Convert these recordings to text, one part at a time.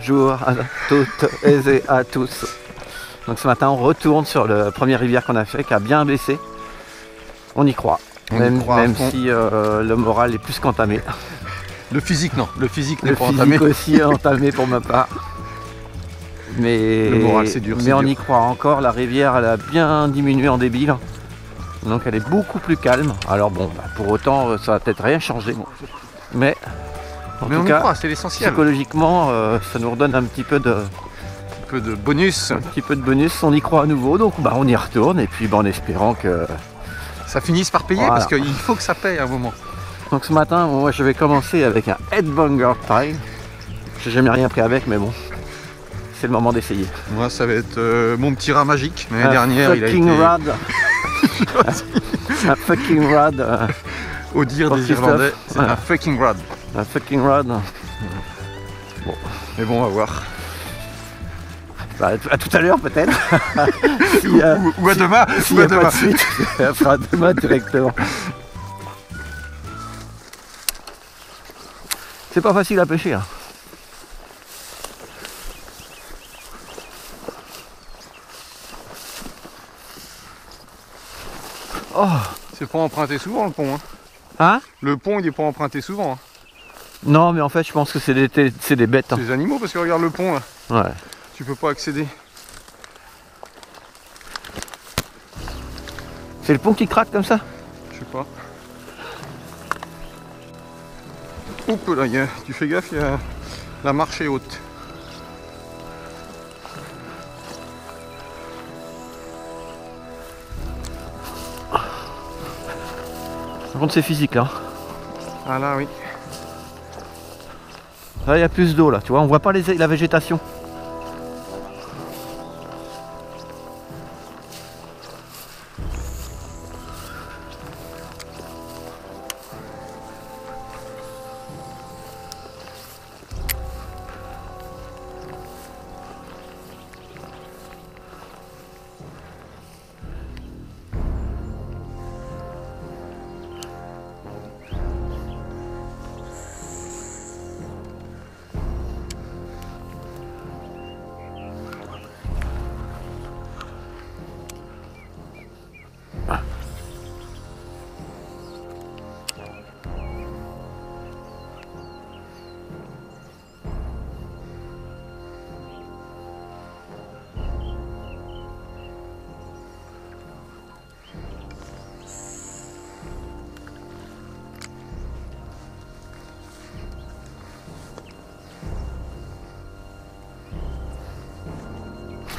bonjour à toutes et à tous. Donc ce matin on retourne sur la première rivière qu'on a fait, qui a bien baissé. On y croit, même si le moral est plus qu'entamé. Le physique non, le physique n'est Le pas physique entamé. aussi est entamé pour ma part. Mais, le moral c'est dur, mais on y croit encore, la rivière elle a bien diminué en débit là. Donc elle est beaucoup plus calme. Alors bon, pour autant ça va peut-être rien changer. Mais en tout on y cas, croit, c'est l'essentiel. psychologiquement ça nous redonne un petit peu de bonus. Un petit peu de bonus, on y croit à nouveau, donc on y retourne et puis en espérant que ça finisse par payer, voilà. Parce qu'il faut que ça paye à un moment. Donc ce matin, moi je vais commencer avec un headbanger time. J'ai jamais rien pris avec, mais bon, c'est le moment d'essayer. Moi ça va être mon petit rat magique. L'année dernière il a été... rod. Un fucking rod. Au dire des Irlandais, c'est un fucking rod. Un fucking rod. Bon, mais bon, on va voir. Bah, à tout à l'heure peut-être. Si, ou à demain. Si ou à demain. Pas de suite, à demain directement. C'est pas facile à pêcher. Hein. Oh. C'est pas emprunté souvent le pont. Hein, hein? Le pont il est pas emprunté souvent. Hein. Non mais en fait je pense que c'est des bêtes. Hein. C'est des animaux parce que regarde le pont là. Ouais. Tu peux pas accéder. C'est le pont qui craque comme ça? Je sais pas. Oups là, tu fais gaffe, la marche est haute. Par contre c'est physique là. Ah là oui. Là il y a plus d'eau là, tu vois, on voit pas la végétation.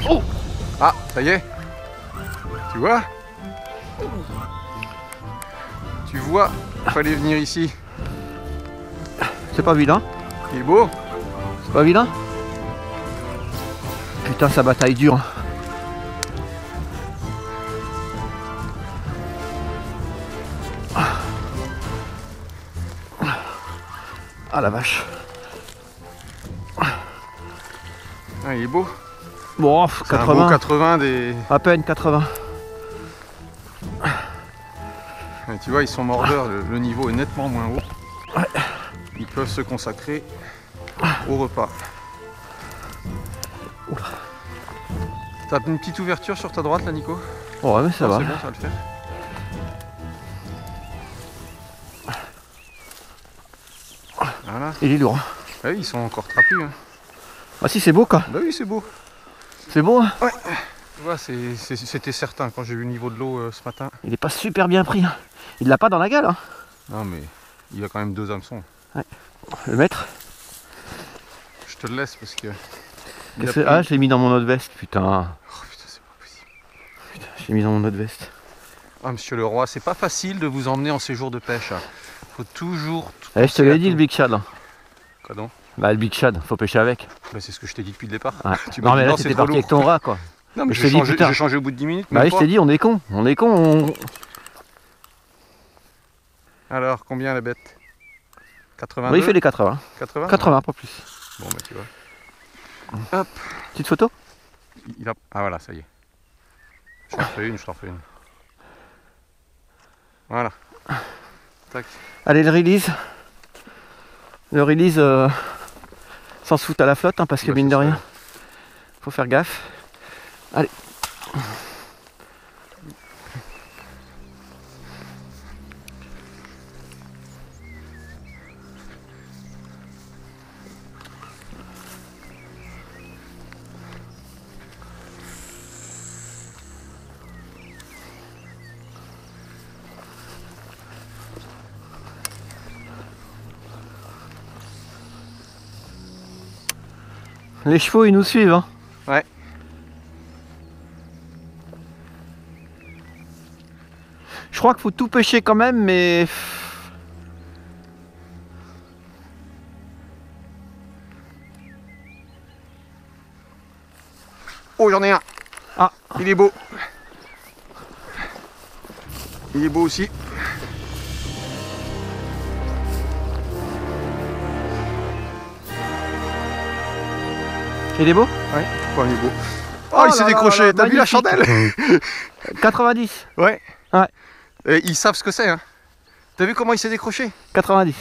Oh! Ah, ça y est. Tu vois? Tu vois, il fallait venir ici. C'est pas vilain? Il est beau? C'est pas vilain? Putain, sa bataille dure. Ah la vache. Ah, il est beau. Bon, 80. Un beau 80 des... À peine 80. Et tu vois, ils sont mordeurs, le niveau est nettement moins haut. Ouais. Ils peuvent se consacrer au repas. T'as une petite ouverture sur ta droite là, Nico? Ouais, mais ça va. C'est bon, ça va le faire. Voilà. Il est lourd. Ah oui, ils sont encore trapus. Hein. Ah si, c'est beau quoi. Bah oui, c'est beau. C'est beau hein. Ouais. Tu vois, c'était certain quand j'ai vu le niveau de l'eau ce matin. Il est pas super bien pris. Hein. Il l'a pas dans la gale. Hein. Non mais il a quand même 2 hameçons. Ouais. Le mettre. Je te le laisse parce que... Ah, je l'ai mis dans mon autre veste, putain. Oh putain, c'est pas possible. Putain, je l'ai mis dans mon autre veste. Ah monsieur le roi, c'est pas facile de vous emmener en séjour de pêche. Faut toujours... Eh, je te l'ai dit le Big Shad. Hein. Quoi donc? Bah le Big Shad, faut pêcher avec. Bah c'est ce que je t'ai dit depuis le départ. Ouais. Tu non mais là c'était parti avec ton rat quoi. Non mais j'ai changé au bout de 10 minutes. Bah oui, je t'ai dit on est con, Alors combien la bête? 82? Oui, il fait les 80. 80? 80 pas plus. Bon bah tu vois. Hop. Petite photo? Ah voilà, ça y est. Je t'en refais une. Voilà. Tac. Allez, le release. Le release, Sans se foutre à la flotte, hein, parce que mine de rien, faut faire gaffe. Allez. Les chevaux ils nous suivent hein. Ouais. Je crois qu'il faut tout pêcher quand même mais... Oh j'en ai un. Ah. Il est beau. Il est beau aussi. Il est beau? Ouais, il est beau. Oh, il s'est décroché, t'as vu la chandelle? 90. Ouais. Ouais. Et ils savent ce que c'est, hein. T'as vu comment il s'est décroché? 90.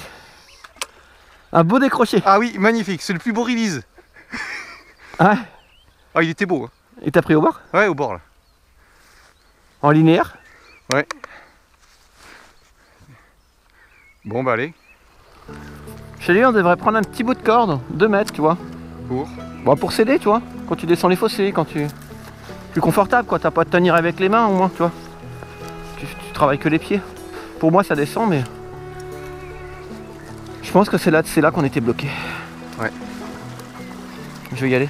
Un beau décroché. Ah oui, magnifique, c'est le plus beau release. Ouais. Ah, il était beau. Hein. Et t'as pris au bord? Ouais, au bord là. En linéaire? Ouais. Bon bah allez. Chez lui on devrait prendre un petit bout de corde, 2 mètres tu vois. Pour bon, pour s'aider tu vois, quand tu descends les fossés, quand tu... Plus confortable quoi, t'as pas à te tenir avec les mains au moins tu vois. Tu travailles que les pieds. Pour moi ça descend mais... Je pense que c'est là qu'on était bloqué. Ouais. Je vais y aller.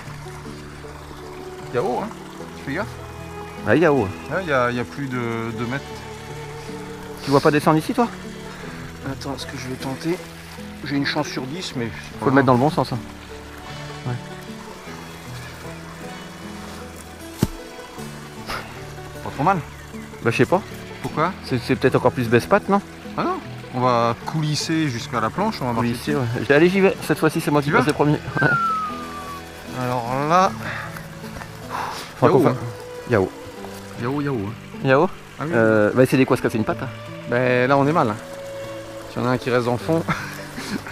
Il y a haut hein, tu fais gaffe. Ah il y a haut. Ouais, il y a plus de 2 mètres. Tu vois pas descendre ici toi? Attends, ce que je vais tenter. J'ai une chance sur 10 mais... Faut le mettre dans le bon sens hein. Ouais. Pas trop mal. Bah je sais pas. Pourquoi? C'est peut-être encore plus baisse-patte non? Ah non, on va coulisser jusqu'à la planche, on va marcher. Coulisser, ouais. Allez j'y vais, cette fois-ci c'est moi qui passe le premier. Ouais. Alors là... Yao. Yao. Yao, Yao. Yao. Ah oui. Va essayer de quoi se casser une patte. Hein. Ben là on est mal. Hein. S'il y en a un qui reste dans le fond,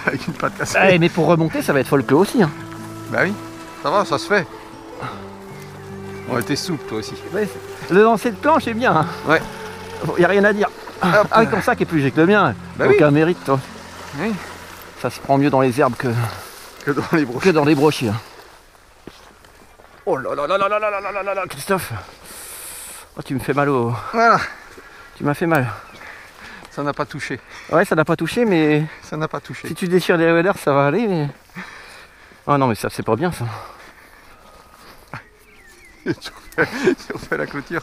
avec une patte cassée. Ah, mais pour remonter ça va être folklore aussi. Hein. Bah oui, ça va, ça se fait. On était souple toi aussi. Ouais, le lancer de planche est bien. Hein. Ouais. Y a rien à dire. Hop. Ah oui comme ça qui est plus léger que le mien. Bah aucun mérite toi. Oui. Ça se prend mieux dans les herbes que dans les brochures. Que dans les brochures. Oh là là là là là là là là là là Christophe. Oh tu me fais mal au... Voilà. Tu m'as fait mal. Ça n'a pas touché. Ouais ça n'a pas touché mais... Ça n'a pas touché. Si tu déchires les waders ça va aller mais... Oh non mais ça c'est pas bien ça. Tu refais la clôture.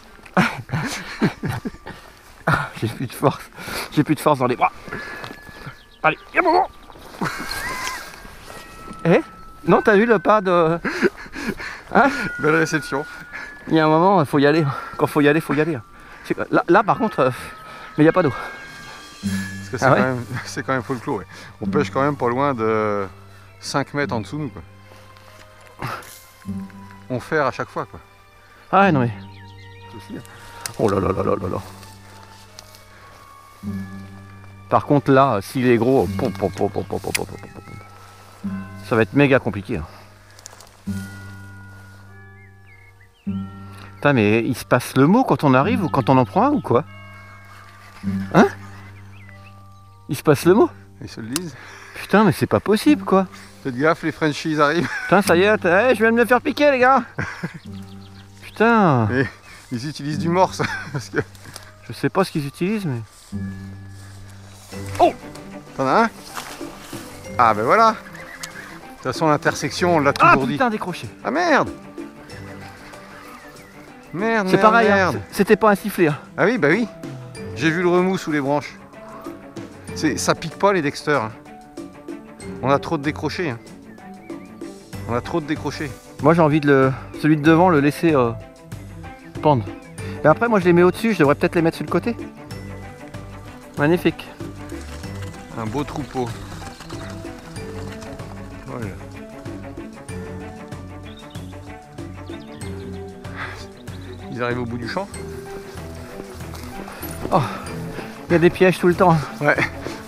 J'ai plus de force. J'ai plus de force dans les bras. Allez, y'a un moment. Eh? Non t'as vu le pas de... Hein? Belle réception. Il y a un moment, il faut y aller. Quand faut y aller, faut y aller. Là par contre, mais il n'y a pas d'eau. Parce que c'est quand même folklore. Ouais. On pêche quand même pas loin de 5 mètres en dessous de nous. Quoi. On ferre à chaque fois. Quoi. Ah non mais... Oh là là là là là là. Par contre là, s'il est gros, ça va être méga compliqué. Putain mais il se passe le mot quand on arrive ou quand on en prend un ou quoi? Hein? Il se passe le mot? Ils se le disent. Putain mais c'est pas possible quoi. Faites gaffe, les Frenchies arrivent. Putain ça y est, je viens de me faire piquer les gars. Putain. Et ils utilisent du morse. Parce que... Je sais pas ce qu'ils utilisent mais... Oh! T'en as un? Ah ben voilà. De toute façon l'intersection on l'a toujours dit. Ah putain décroché. Ah merde! Merde, c'est pareil, merde. Hein, c'était pas un sifflet. Hein. Ah oui, bah oui. J'ai vu le remous sous les branches. Ça pique pas les Dexter. Hein. On a trop de décrochés. Hein. On a trop de décrochés. Moi j'ai envie de celui de devant le laisser pendre. Et après moi je les mets au-dessus, je devrais peut-être les mettre sur le côté. Magnifique. Un beau troupeau. Voilà. Ils arrivent au bout du champ. Oh, il y a des pièges tout le temps. Ouais,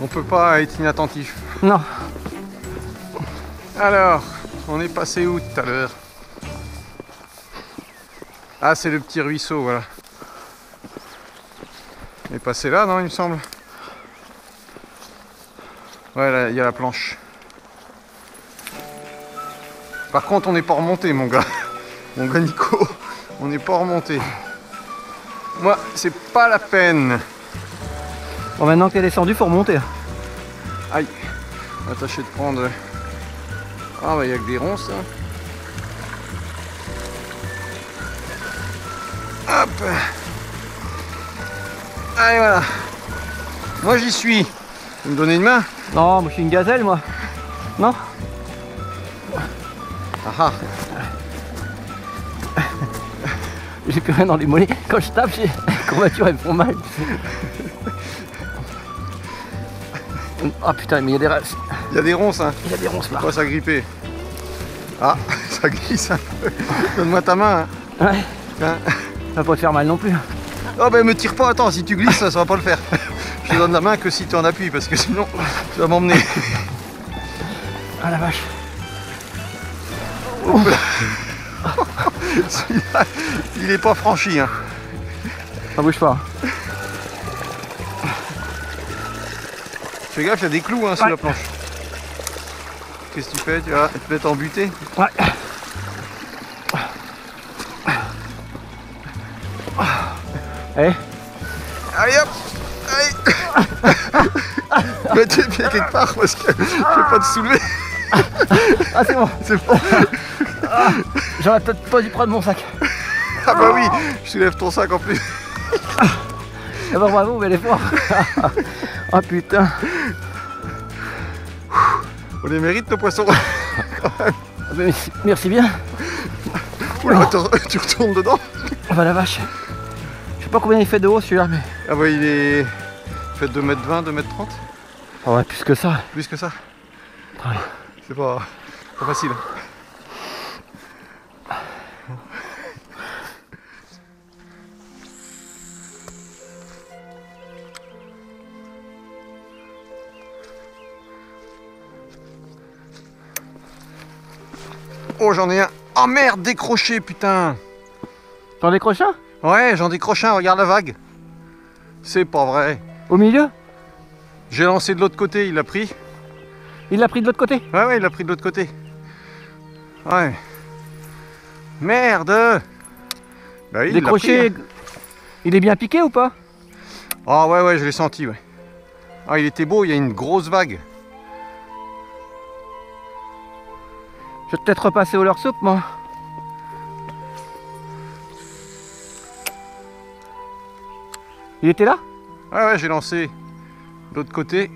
on peut pas être inattentif. Non. Alors, On est passé où tout à l'heure? Ah, c'est le petit ruisseau, voilà. On est passé là, non, il me semble? Ouais, là, il y a la planche. Par contre, on n'est pas remonté, mon gars. Mon gars Nico, on n'est pas remonté. Moi, c'est pas la peine. Bon, maintenant que t'es descendu, faut remonter. Aïe, on va tâcher de prendre... Ah, bah, il y a que des ronces, là. Hop. Allez, voilà. Moi, j'y suis. Vous me donnez une main? Non, moi je suis une gazelle, moi. Non? Ah. J'ai plus rien dans les mollets. Quand je tape, les courbatures elles font mal. Ah putain, mais il y a des ronces. Il y a des ronces, hein. Il y a des ronces là. Pourquoi ça gripper? Ah, ça glisse un peu. Donne-moi ta main. Hein. Ouais. Hein. Ça va pas te faire mal non plus. Oh ben me tire pas, attends, si tu glisses, ça va pas le faire. Je te donne la main que si tu en appuies, parce que sinon, tu vas m'emmener. Ah la vache. Il est pas franchi, hein. Ça bouge pas. Fais gaffe, il y a des clous hein, sous la planche. Qu'est-ce que tu fais? Tu vas te mettre en butée? Ouais. Allez. Allez hop. Allez. Mets tes pieds quelque part parce que je vais pas te soulever. Ah c'est bon. C'est bon. Ah, j'aurais peut-être pas dû prendre mon sac. Ah bah oui, je soulève ton sac en plus. Ah bah bravo, mais l'effort. Ah putain. On les mérite nos poissons. Merci bien. Oula, tu retournes dedans. Ah bah la vache. Je sais pas combien il fait de haut celui-là, mais... Ah bah il est... Il fait 2,20 m, 2,30 m. Ah ouais, plus que ça. Plus que ça. Ouais. C'est pas facile. Oh j'en ai un. Oh merde, décroché putain. T'en décroches un? Ouais, j'en décroche un, regarde la vague. C'est pas vrai. Au milieu? J'ai lancé de l'autre côté, il l'a pris. Il l'a pris de l'autre côté? Ouais, il l'a pris de l'autre côté. Ouais. Merde. Bah oui, décroché. Il est bien piqué ou pas? Ah ouais, je l'ai senti, ouais. Ah, il était beau, il y a une grosse vague. Je vais peut-être repasser au leur soupe, moi. Il était là? Ouais, j'ai lancé de l'autre côté.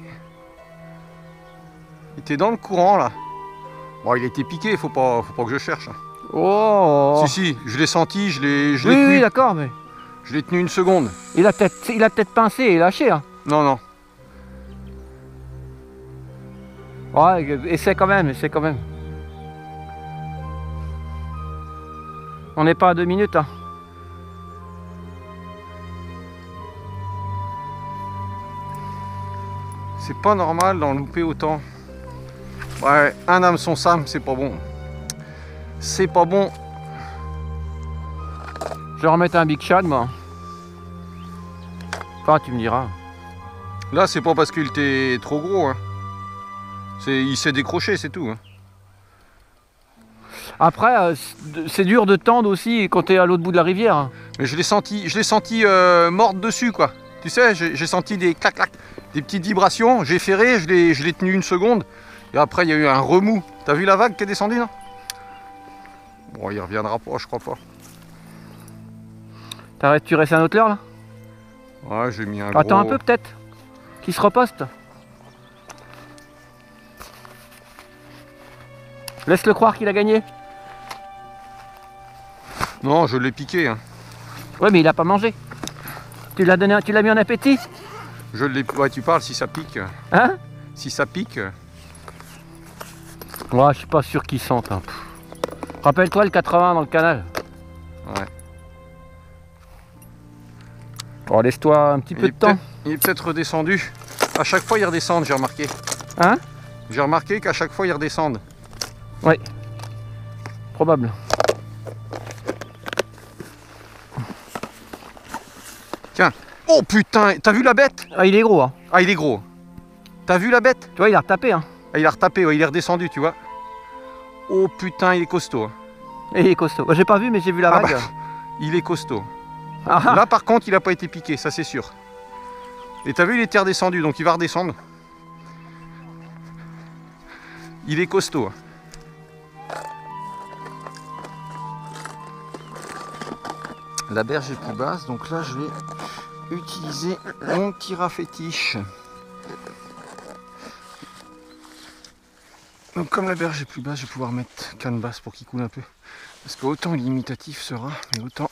Il était dans le courant, là. Bon, il a été piqué, faut pas que je cherche. Oh. Si, je l'ai senti, je l'ai oui, tenu. Oui, d'accord, mais... Je l'ai tenu une seconde. Il a peut-être pincé et lâché, hein. Non. Ouais, essaie quand même, On n'est pas à 2 minutes, hein. C'est pas normal d'en louper autant. Ouais, un hameçon Sam, c'est pas bon. C'est pas bon. Je vais remettre un Big Shad, moi. Enfin, tu me diras. Là, c'est pas parce qu'il était trop gros. Hein. Il s'est décroché, c'est tout. Hein. Après, c'est dur de tendre aussi quand tu es à l'autre bout de la rivière. Hein. Mais je l'ai senti mordre dessus, quoi. Tu sais, j'ai senti des clac-clac, des petites vibrations. J'ai ferré, je l'ai tenu une seconde. Et après, il y a eu un remous. T'as vu la vague qui est descendue, non? Bon, il reviendra pas, je crois pas. Tu restes un autre leurre, là? Ouais, j'ai mis un Attends gros... un peu, peut-être. Qu'il se reposte. Laisse-le croire qu'il a gagné. Non, je l'ai piqué. Hein. Ouais, mais il a pas mangé. Tu l'as mis en appétit? Je l'ai... Ouais, tu parles si ça pique. Hein? Si ça pique... Ouais, je suis pas sûr qu'il sente. Hein. Rappelle-toi le 80 dans le canal. Ouais. Bon, laisse-toi un petit peu de temps. Il est peut-être redescendu. À chaque fois, ils redescendent, j'ai remarqué. Hein? J'ai remarqué qu'à chaque fois, ils redescendent. Ouais. probable. Tiens. Oh putain, t'as vu la bête? Ah, il est gros, hein. Ah, il est gros. T'as vu la bête? Tu vois, il a retapé, hein. Ah, il a retapé, ouais, il est redescendu, tu vois. Oh putain, il est costaud. Hein. Et il est costaud. J'ai pas vu, mais j'ai vu la vague. Bah, il est costaud. Ah. Là, par contre, il a pas été piqué, ça c'est sûr. Et t'as vu, il était redescendu, donc il va redescendre. Il est costaud. Hein. La berge est plus basse, donc là, je vais utiliser mon petit rat fétiche. Donc comme la berge est plus basse, je vais pouvoir mettre canne basse pour qu'il coule un peu. Parce que autant il est imitatif ce rat, mais autant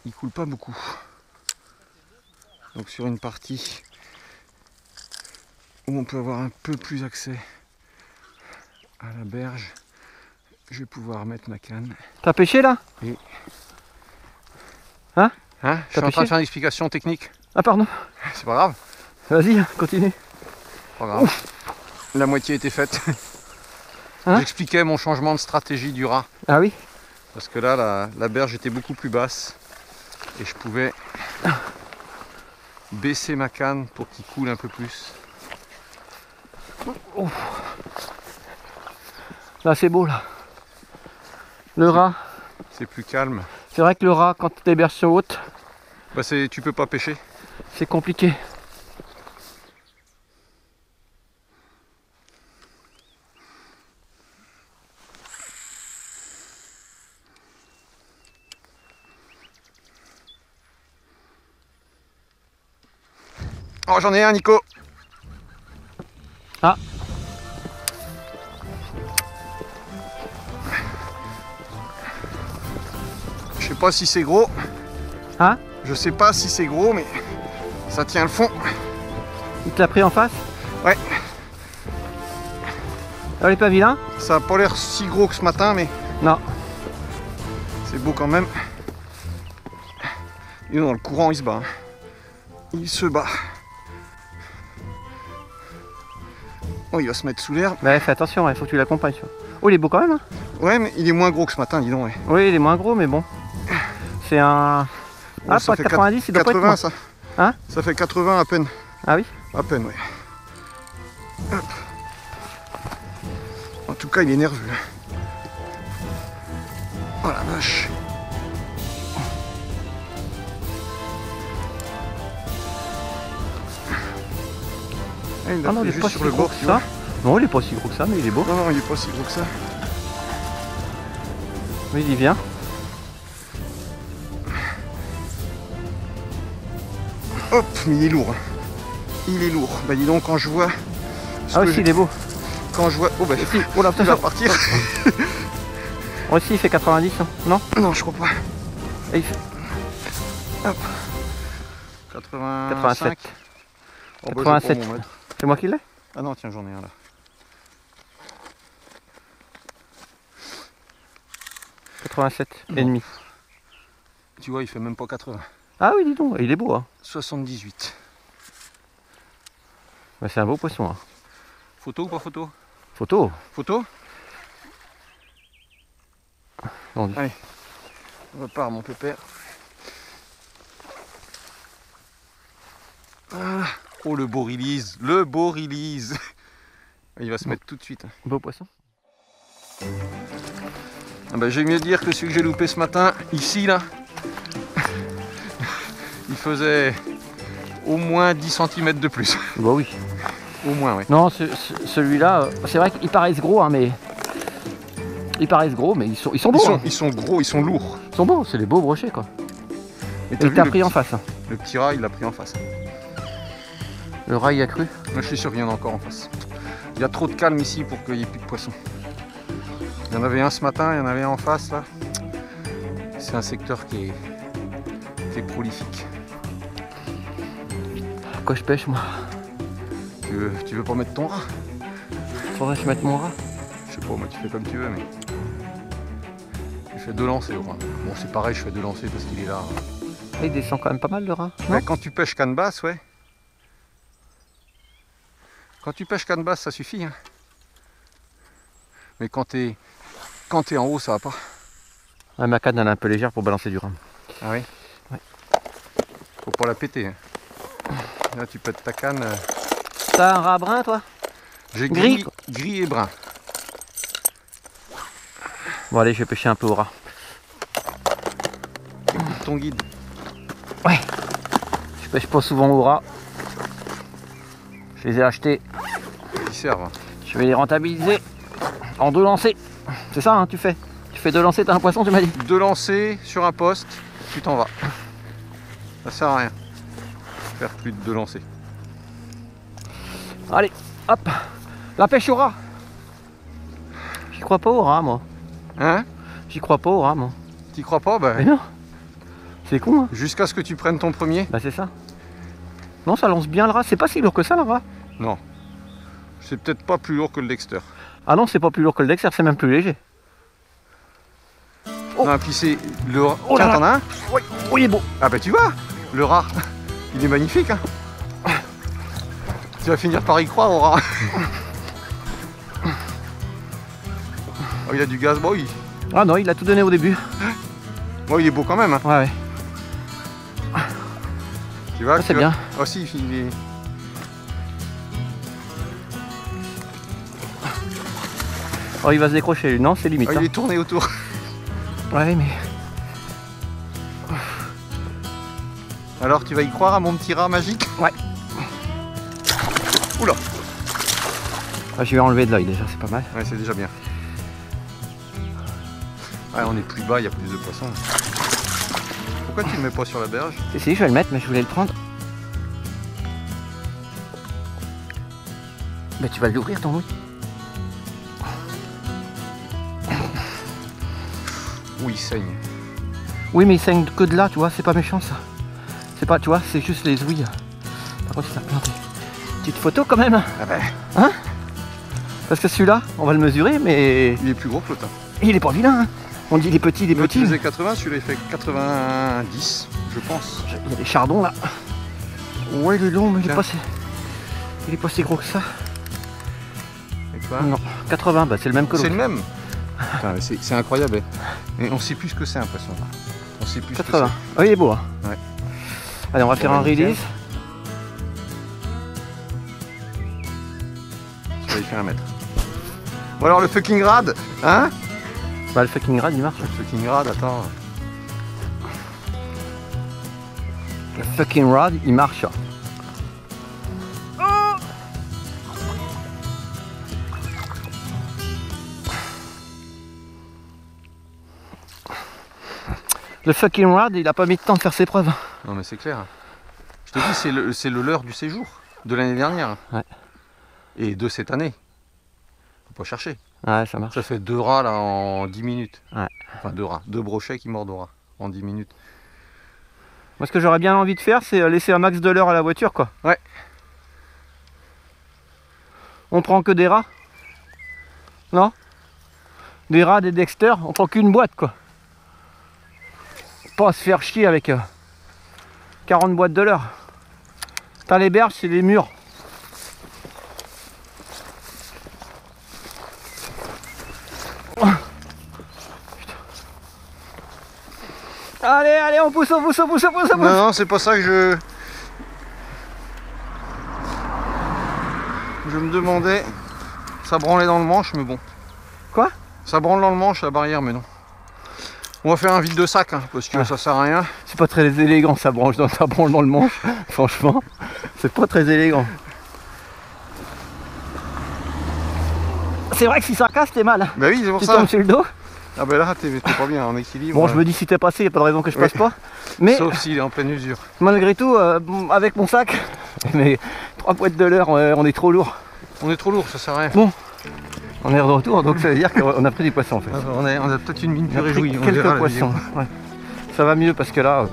il coule pas beaucoup. Donc sur une partie où on peut avoir un peu plus accès à la berge, je vais pouvoir mettre ma canne. T'as pêché là? Et... Hein? Je suis en train de faire une explication technique. Ah pardon. C'est pas grave. Vas-y, continue. Pas grave. La moitié était faite. Hein? J'expliquais mon changement de stratégie du rat. Ah oui? Parce que là, la berge était beaucoup plus basse. Et je pouvais baisser ma canne pour qu'il coule un peu plus. Oh. Là c'est beau là. Le rat. C'est plus calme. C'est vrai que le rat, quand les berges sont hautes, Bah tu peux pas pêcher. c'est compliqué. Oh, j'en ai un, Nico. Ah. Je sais pas si c'est gros. Hein? Je sais pas si c'est gros, mais ça tient le fond. Il te l'a pris en face? Ouais. Elle est pas vilain? Ça a pas l'air si gros que ce matin, mais Non. c'est beau quand même. Il est dans le courant, il se bat. Hein. Il se bat. Oh, il va se mettre sous l'herbe. Bah fais attention, il faut que tu l'accompagnes. Oh, il est beau quand même, hein? Ouais, mais il est moins gros que ce matin, dis donc. Ouais. Oui, il est moins gros, mais bon. C'est un... Oh, Ah, ça pas fait 90, il doit pas être 80, moins. ça. Hein? Ça fait 80 à peine. Ah oui? À peine, ouais. Hop. En tout cas, il est nerveux. Oh la vache. Ah, il Ah non, il est pas si gros que ça. Non, il est pas si gros que ça, mais il est beau. Non, non, il est pas si gros que ça. Oui, il y vient. Hop, mais il est lourd. Il est lourd. Bah dis donc, quand je vois... Ah aussi, il est beau. Quand je vois... Oh bah, Aussi. Oh là, il va partir. Aussi, il fait 90, hein. Non? Non, je crois pas. Et il fait... Hop. 87. Oh, bah, 87. je vais pas m'en mettre. C'est moi qui l'ai? Ah non, tiens, j'en ai un là. 87 et demi. Tu vois, il fait même pas 80. Ah oui, dis donc, il est beau, hein. 78. Bah, c'est un beau poisson, hein. Photo ou pas photo? Photo. Photo? Vendu. Allez, on repart mon pépère. Voilà. Oh le beau release, le beau release. Il va se mettre tout de suite. Beau poisson. Ah bah, j'ai mieux dire que celui que j'ai loupé ce matin, ici là, il faisait au moins 10 cm de plus. Bah oui. Au moins, oui. Non, celui-là, c'est vrai qu'ils paraissent gros, hein, mais... Ils paraissent gros, mais ils sont beaux. Ils sont gros, ils sont lourds. Ils sont beaux, c'est des beaux brochets, quoi. Et il t'a pris en face. Hein. Le petit rat, il l'a pris en face. Le rat, il a cru. Moi, je suis sûr qu'il y en a encore en face. Il y a trop de calme ici pour qu'il n'y ait plus de poissons. Il y en avait un ce matin, il y en avait un en face, là. C'est un secteur qui est prolifique. Pourquoi je pêche, moi? Tu veux pas mettre ton rat? Faudrait que je mette mon rat. Je sais pas, moi tu fais comme tu veux, mais... Je fais 2 lancers au rat. Bon, c'est pareil, je fais 2 lancers parce qu'il est là. Il descend quand même pas mal, le rat. Ouais, quand tu pêches canne basse, ouais. Quand tu pêches canne basse, ça suffit. Hein. Mais quand t'es quand t'es en haut, ça va pas. Ouais, ma canne elle est un peu légère pour balancer du rame. Ah oui. Ouais. Faut pas la péter. Hein. Là, tu pètes ta canne. T'as un rat brun, toi? J'ai Gris. Gris et brun. Bon, allez, je vais pêcher un peu au rat. Écoute ton guide. Ouais. Je pêche pas souvent au rat. Je les ai achetés. Ils servent. Je vais les rentabiliser en 2 lancers. C'est ça, hein, tu fais? Tu fais 2 lancers, t'as un poisson, tu m'as dit? 2 lancers sur un poste, tu t'en vas. Ça sert à rien. Faire plus de 2 lancers. Allez, hop. La pêche au rat. J'y crois pas au rat, moi. Hein? J'y crois pas au rat, moi. T'y crois pas? Bah, Mais non. C'est con, hein. jusqu'à ce que tu prennes ton premier? Bah c'est ça. Non, ça lance bien le rat. C'est pas si lourd que ça, le rat. Non. C'est peut-être pas plus lourd que le Dexter. Ah non, c'est pas plus lourd que le Dexter, c'est même plus léger. Oh. Non, puis c'est le... Oh là Tiens, là. t'en as un? Oui, oh, il est beau. Ah bah tu vois, le rat, il est magnifique. Hein. Tu vas finir par y croire au rat. Oh, il a du gaz, bon, Ah non, il a tout donné au début. bon, il est beau quand même. Hein. Ouais, ouais. Tu vois, Ça, c'est bien. Oh si, il est... Oh, il va se décrocher, lui. Non, c'est limite. Oh, il Hein. est tourné autour. Ouais, mais... Alors, tu vas y croire à mon petit rat magique? Ouais. Oula. Ah, je vais enlever de l'œil déjà, c'est pas mal. Ouais, c'est déjà bien. Ouais, on est plus bas, il y a plus de poissons. Pourquoi tu le mets pas sur la berge? Si, je vais le mettre, mais je voulais le prendre. Mais tu vas l'ouvrir, ton loup. Oui, il saigne. Oui, mais il saigne que de là, tu vois, c'est pas méchant, ça. C'est pas, tu vois, c'est juste les ouïes. Par contre, il s'est planté. Petite photo, quand même. Ah ben, Hein? Parce que celui-là, on va le mesurer, mais... il est plus gros que l'autre. il est pas vilain, hein. On dit il est petit, il est L'autre, petit. il faisait 80, celui-là il fait 90, je pense. Il y a des chardons, là. Ouais, il est long, mais il est Tiens. pas si... il est pas si gros que ça. Et quoi? Non, 80, bah c'est le même que C'est l'autre. le même. Putain, c'est incroyable. Hein. Et on sait plus ce que c'est un poisson. On sait plus 80. ce Oh, il est beau, hein. Ouais. Allez, on va faire un nickel. release. que c'est. Tu vas y faire un mètre. Bon alors le fucking rad, hein? Bah, le fucking rad, il marche. Le fucking rad, attends. Le fucking rod, il marche. Le fucking rod, il a pas mis de temps de faire ses preuves. Non mais c'est clair. Je te dis, c'est le leurre du séjour de l'année dernière. Ouais. Et de cette année. Faut pas chercher. Ouais, ça marche. Ça fait 2 rats là en 10 minutes. Ouais. Enfin 2 rats, 2 brochets qui mordent au rat en 10 minutes. Moi, ce que j'aurais bien envie de faire, c'est laisser un max de l'heure à la voiture, quoi. Ouais. On prend que des rats? Non? Des rats, des Dexter, on prend qu'une boîte, quoi. Pas à se faire chier avec 40 boîtes de l'heure. T'as les berges, c'est des murs. Allez, allez, on pousse, on pousse, on pousse, on pousse, on pousse. Non, non, c'est pas ça que je me demandais. Ça branlait dans le manche, mais bon. Quoi? Ça branle dans le manche, la barrière, mais non. On va faire un vide de sac, hein, parce que ça sert à rien. C'est pas très élégant, ça branle dans le manche, franchement. C'est pas très élégant. C'est vrai que si ça casse, t'es mal. Bah oui, c'est pour Tu ça. tombes sur le dos. Ah bah là, t'es pas bien en équilibre. Bon, je me dis si t'es passé, y a pas de raison que je passe Oui. pas. Mais Sauf s'il est en pleine usure. malgré tout, avec mon sac, mais 3 boîtes de l'heure, on est trop lourd. On est trop lourd, ça sert à rien. Bon, on est de retour, donc ça veut dire qu'on a pris du poisson en fait. On a peut-être une mine On plus a pris réjouie. On quelques verra la poissons. vidéo. Ouais. Ça va mieux parce que là,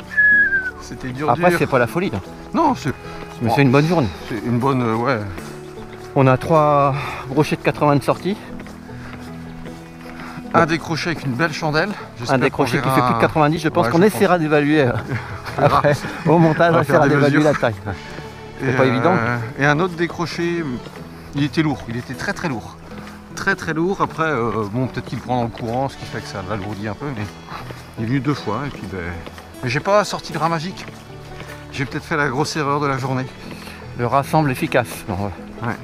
C'était dur, après dur. c'est pas la folie. Hein. Non, c'est Mais c'est une bonne journée. une bonne... ouais. On a 3 brochets de 80 de sortie, Un décroché avec une belle chandelle. un décroché qui fait plus de 90, je pense Ouais, qu'on je essaiera d'évaluer verra. après. Au montage, On on va faire essaiera des d'évaluer mesures. la taille. C'est pas évident. Et un autre décroché, il était lourd, il était très très lourd. très lourd. Après, bon, peut-être qu'il prend dans le courant, ce qui fait que ça l'alourdit un peu, mais il est venu 2 fois et puis ben... Mais j'ai pas sorti le rat magique. J'ai peut-être fait la grosse erreur de la journée. Le rat semble efficace. Bon, ouais.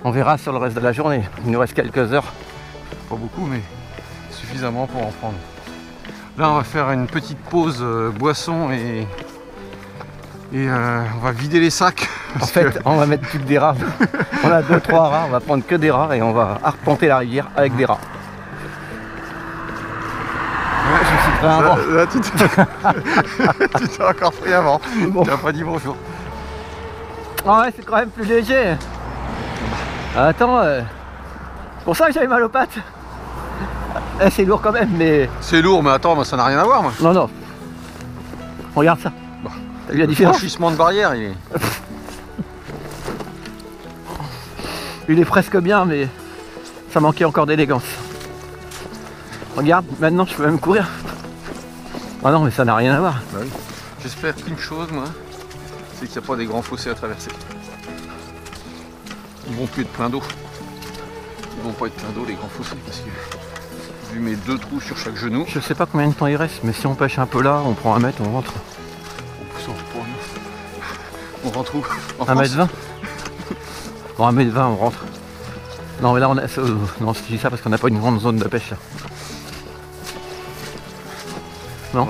On verra sur le reste de la journée. Il nous reste quelques heures. Pas beaucoup, mais suffisamment pour en prendre. Là, on va faire une petite pause boisson et on va vider les sacs. En fait, on va mettre plus que des rats. On a 2-3 rats, on va prendre que des rats et on va arpenter la rivière avec des rats. Ouais, je me suis pris avant. Là, tu t'es encore pris avant. Bon. Tu n'as pas dit bonjour. Ah ouais, c'est quand même plus léger. Attends, c'est pour ça que j'avais mal aux pattes. C'est lourd quand même, mais... C'est lourd, mais attends, moi, ça n'a rien à voir, moi. Non. Regarde ça. Bon. T'as vu la différence? Franchissement de barrière, il est... Il est presque bien, mais ça manquait encore d'élégance. Regarde, maintenant je peux même courir. Ah non, mais ça n'a rien à voir. Bah oui. J'espère qu'une chose, moi, c'est qu'il n'y a pas des grands fossés à traverser. Ils vont plus être plein d'eau. Ils vont pas être plein d'eau, les grands fossés, parce que vu mes 2 trous sur chaque genou. Je sais pas combien de temps il reste, mais si on pêche un peu là, on prend 1 mètre, on rentre. On rentre où? 1m20. Bon, 1m20, on rentre. Non, mais là, non, je dis ça parce qu'on n'a pas une grande zone de pêche là. Non.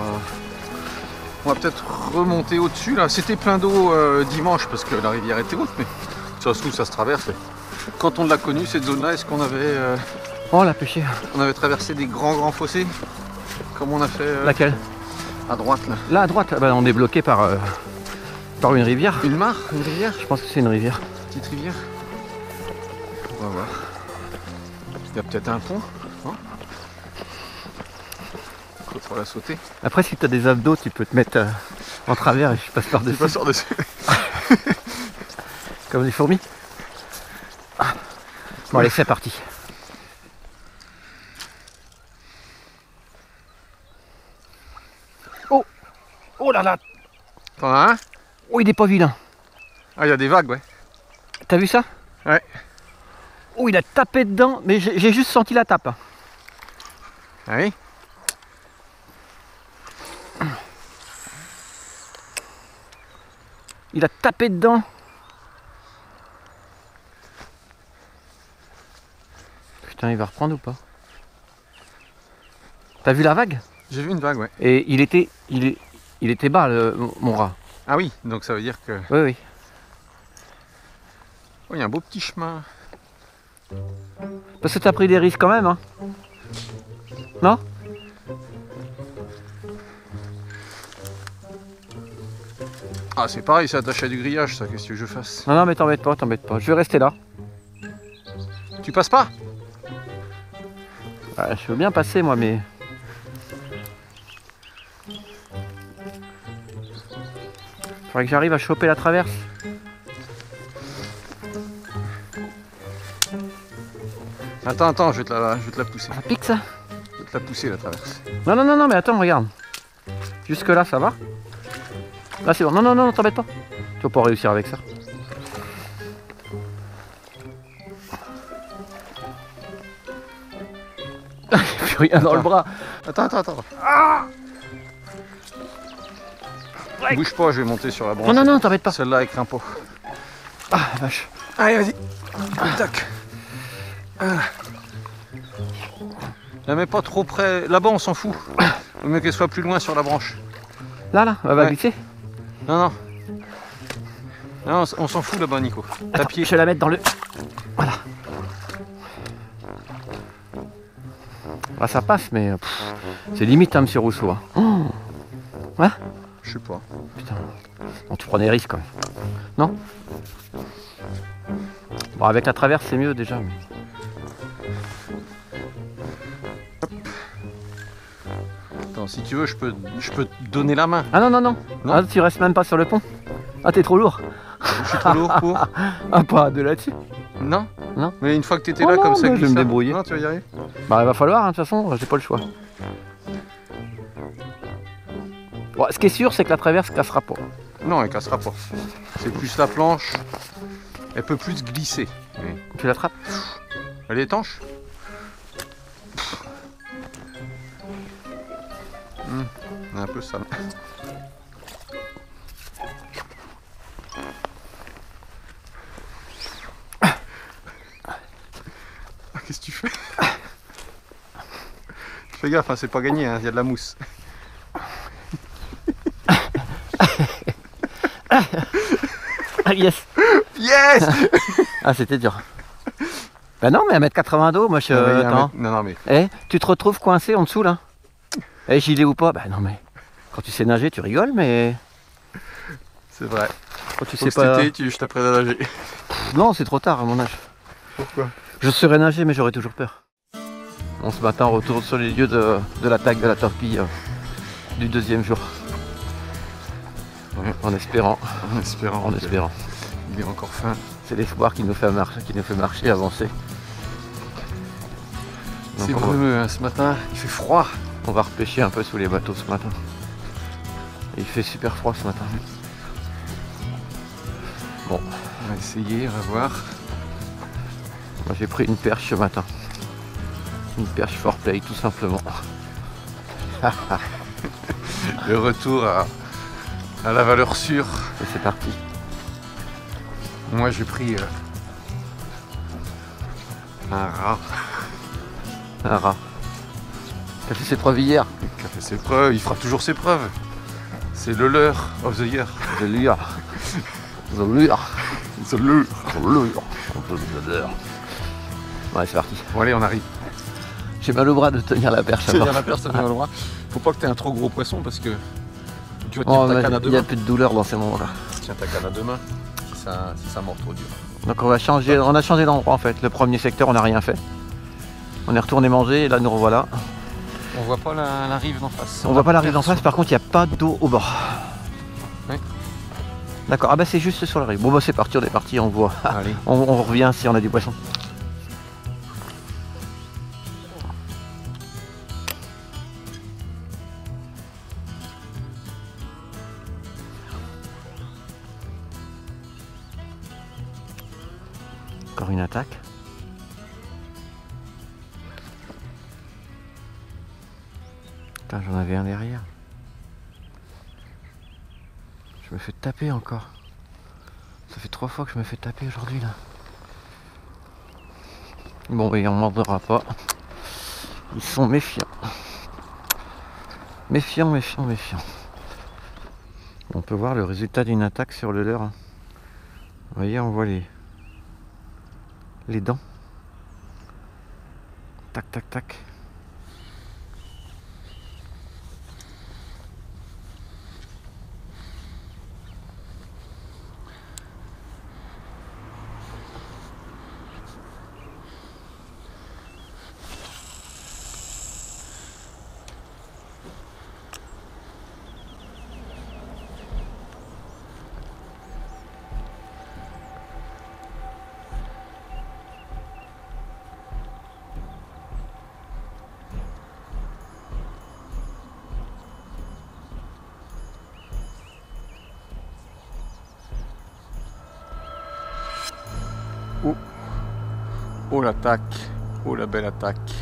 On va peut-être remonter au-dessus là. C'était plein d'eau dimanche parce que la rivière était haute, mais ça se trouve, ça se traverse. Quand on l'a connue, cette zone-là, est-ce qu'on avait... Oh, on l'a pêché. On avait traversé des grands fossés, comme on a fait... Laquelle? À droite là. Là, à droite, bah, on est bloqué par une rivière. Une mare? Une rivière? Je pense que c'est une rivière. Petite rivière? On va voir. Il y a peut-être un pont, hein? Il faudra la sauter. Après, si tu as des abdos, tu peux te mettre en travers et je passe par-dessus. Tu passes par-dessus. Comme des fourmis. Bon, allez, c'est parti. Oh! Oh là là! T'en as un? Oh, il est pas vilain. Ah, il y a des vagues, ouais. T'as vu ça? Ouais. Oh, il a tapé dedans, mais j'ai juste senti la tape. Ah oui? Il a tapé dedans. Putain, il va reprendre ou pas? T'as vu la vague? J'ai vu une vague, ouais. Et il était bas, mon rat. Ah oui, donc ça veut dire que... Oui. Oh, il y a un beau petit chemin. Parce que t'as pris des risques quand même, hein? Non? Ah, c'est pareil, c'est attaché à du grillage, ça. Qu'est-ce que je fasse? Non, mais t'embête pas. Je vais rester là. Tu passes pas? Ah, je veux bien passer, moi, mais... Faudrait que j'arrive à choper la traverse. Attends, je vais te la pousser. Ça pique, ça? Je vais te la pousser, la traverse. Non, mais attends, regarde. Jusque là, ça va? Là, c'est bon. Non, t'embête pas. Tu vas pas réussir avec ça. Il n'y a plus rien dans le bras. Attends. Ah! Bouge pas, je vais monter sur la branche. Non, t'embête pas. Celle-là avec un pot. Ah, vache. Allez, vas-y. Tac. La mets pas trop près. Là-bas, on s'en fout. Il vaut mieux qu'elle soit plus loin sur la branche. Là, elle va glisser. Non, on s'en fout là-bas, Nico. Attends, je vais la mettre dans le... Voilà. Là, ça passe, mais... c'est limite, hein, monsieur Rousseau. Hein. Oh. Ouais. Je sais pas. Putain. Bon, tu prends des risques quand même. Non? Bon, avec la traverse, c'est mieux déjà. Mais... Attends, si tu veux, je peux te donner la main. Ah non. Ah, tu restes même pas sur le pont. Ah, t'es trop lourd. Je suis trop lourd pour... Ah, pas de là-dessus. Non. Non. Mais une fois que t'étais là, comme ça, je vais me débrouiller. Non, tu vas y arriver. Bah, il va falloir, hein, de toute façon, j'ai pas le choix. Bon, ce qui est sûr, c'est que la traverse cassera pas. Non, elle cassera pas. C'est plus la planche. Elle peut plus glisser. Mais... Tu l'attrapes? Elle est étanche? Un peu ça. Qu'est-ce que tu fais? Fais gaffe, hein, c'est pas gagné, hein, y a de la mousse. Yes. Yes. Ah, c'était dur. Bah non, mais à 1m80 d'eau, moi je... attends. Non, mais... Eh, tu te retrouves coincé en dessous là? Eh, gilet ou pas? Bah non, mais quand tu sais nager, tu rigoles, mais... C'est vrai. Quand tu sais pas... je t'apprends à nager. Non, c'est trop tard à mon âge. Pourquoi? Je saurais nager, mais j'aurais toujours peur. On ce matin, on retourne sur les lieux de l'attaque de la torpille du deuxième jour. Ouais, en espérant. Il est encore fin. C'est l'espoir qui nous fait marcher, avancer. C'est brumeux, hein, ce matin, il fait froid. On va repêcher un peu sous les bateaux ce matin. Et il fait super froid ce matin. Bon. On va essayer, on va voir. Moi j'ai pris une perche ce matin. Une perche for play tout simplement. Le retour à la valeur sûre. Et c'est parti. Moi j'ai pris un rat. Un rat. Qui a fait ses preuves hier. Qui a fait ses preuves, il fera toujours ses preuves. C'est le leurre of the year. The lure. The lure. The lure. The lure. Ouais, c'est parti. Bon allez, on arrive. J'ai mal au bras de tenir la perche. Tenir la perche, ça vient au bras. Faut pas que tu aies un trop gros poisson parce que tu vas tenir ta canne à deux mains. Il n'y a plus de douleur dans ces moments-là. Tiens ta canne à deux mains si ça mord trop dur. Donc on a changé d'endroit en fait. Le premier secteur, on n'a rien fait. On est retourné manger et là nous revoilà. On voit pas la rive d'en face. On voit pas la rive d'en face, par contre il n'y a pas d'eau au bord. Oui. D'accord, ah bah c'est juste sur la rive. Bon bah c'est parti, on est parti, on voit. Allez. On revient si on a du poisson. Encore une attaque. Putain, j'en avais un derrière. Je me fais taper encore. Ça fait 3 fois que je me fais taper aujourd'hui là. Bon, mais on mordra pas. Ils sont méfiants. Méfiants. On peut voir le résultat d'une attaque sur le leurre. Vous voyez, on voit les dents. Tac, tac, tac. Oh l'attaque, oh la belle attaque.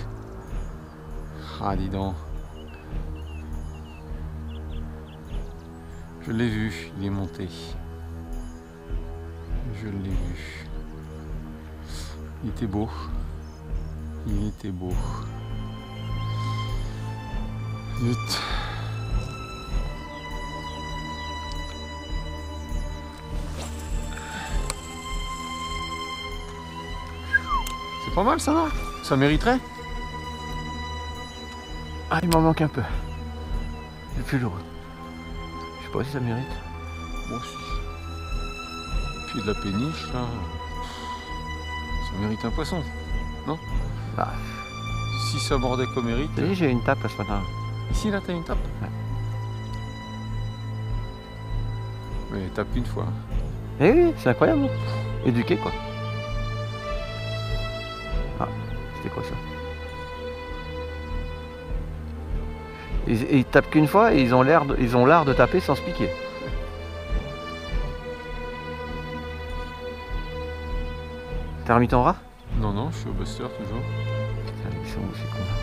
Ah dis donc. Je l'ai vu, il est monté. Je l'ai vu. Il était beau. Il était beau. Vite. C'est pas mal ça, non? Ça mériterait? Ah, il m'en manque un peu. C'est plus lourd. Je sais pas si ça mérite. Moi aussi. Puis de la péniche là. Ça mérite un poisson, non? Bah. Si ça mordait comme mérite. Oui, j'ai une tape ce matin. Ici là t'as une tape? Ouais. Mais tape qu'une fois. Eh oui, c'est incroyable. Éduqué quoi. Ah, c'était quoi ça? Ils tapent qu'une fois et ils ont l'art de taper sans se piquer. T'as remis ton rat? Non, non, je suis au buster toujours. Putain, ils sont où ces cons-là?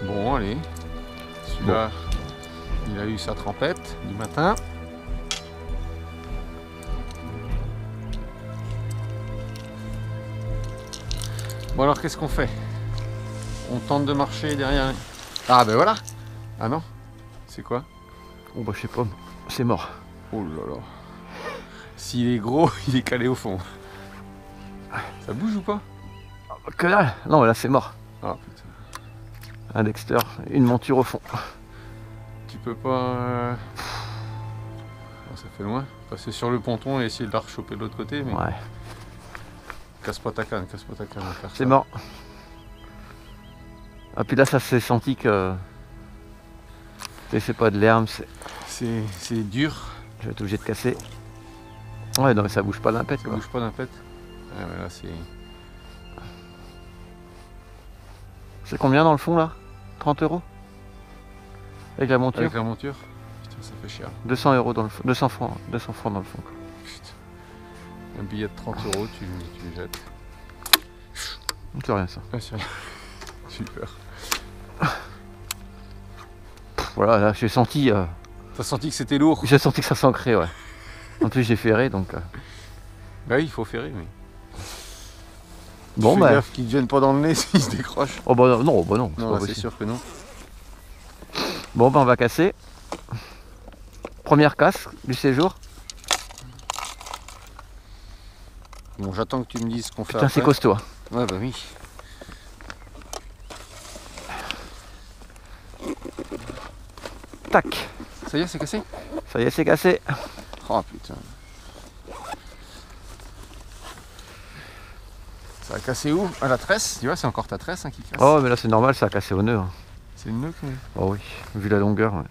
Bon, allez. Celui-là, il a eu sa trempette du matin. Bon alors, qu'est-ce qu'on fait? On tente de marcher derrière. Ah ben voilà. Ah non. C'est quoi? Oh bah je sais pas. C'est mort. Oh là là. S'il est gros, il est calé au fond. Ça bouge ou pas? Que dalle. Non, là c'est mort. Ah putain. Un Dexter, une monture au fond. Tu peux pas... Oh, ça fait loin. Passer sur le ponton et essayer de la rechoper de l'autre côté. Mais... Ouais. Casse pas ta canne, casse pas ta canne. C'est mort. Ah puis là ça s'est senti que... C'est pas de l'herbe, c'est dur. Je vais être obligé de casser. Ouais non mais ça bouge pas d'un pet. Ça bouge pas d'un pet. Ah, ouais, là c'est... C'est combien dans le fond là? 30 €? Avec la monture? Avec la monture? Putain, ça fait cher. 200 € dans le fond. 200 francs dans le fond. Putain. Un billet de 30 €, tu le jettes. C'est rien ça. Ah, c'est rien. Super. Voilà, là j'ai senti... T'as senti que c'était lourd? J'ai senti que ça s'ancrait, ouais. En plus j'ai ferré donc... Bah oui, il faut ferrer, oui. Bon fais bah... gaffe qu'il ne gêne pas dans le nez s'il se décroche. Oh bah non, bah non. Non, c'est sûr que non. Bon bah on va casser. Première casse du séjour. Bon, j'attends que tu me dises ce qu'on fait. Putain c'est costaud. Hein. Ouais bah oui. Tac. Ça y est, c'est cassé? Ça y est, c'est cassé. Oh putain. Ça a cassé où? À la tresse? Tu vois, c'est encore ta tresse hein, qui casse. Oh mais là c'est normal, ça a cassé au nœud. Hein. C'est le nœud que... Oh oui, vu la longueur. Ouais.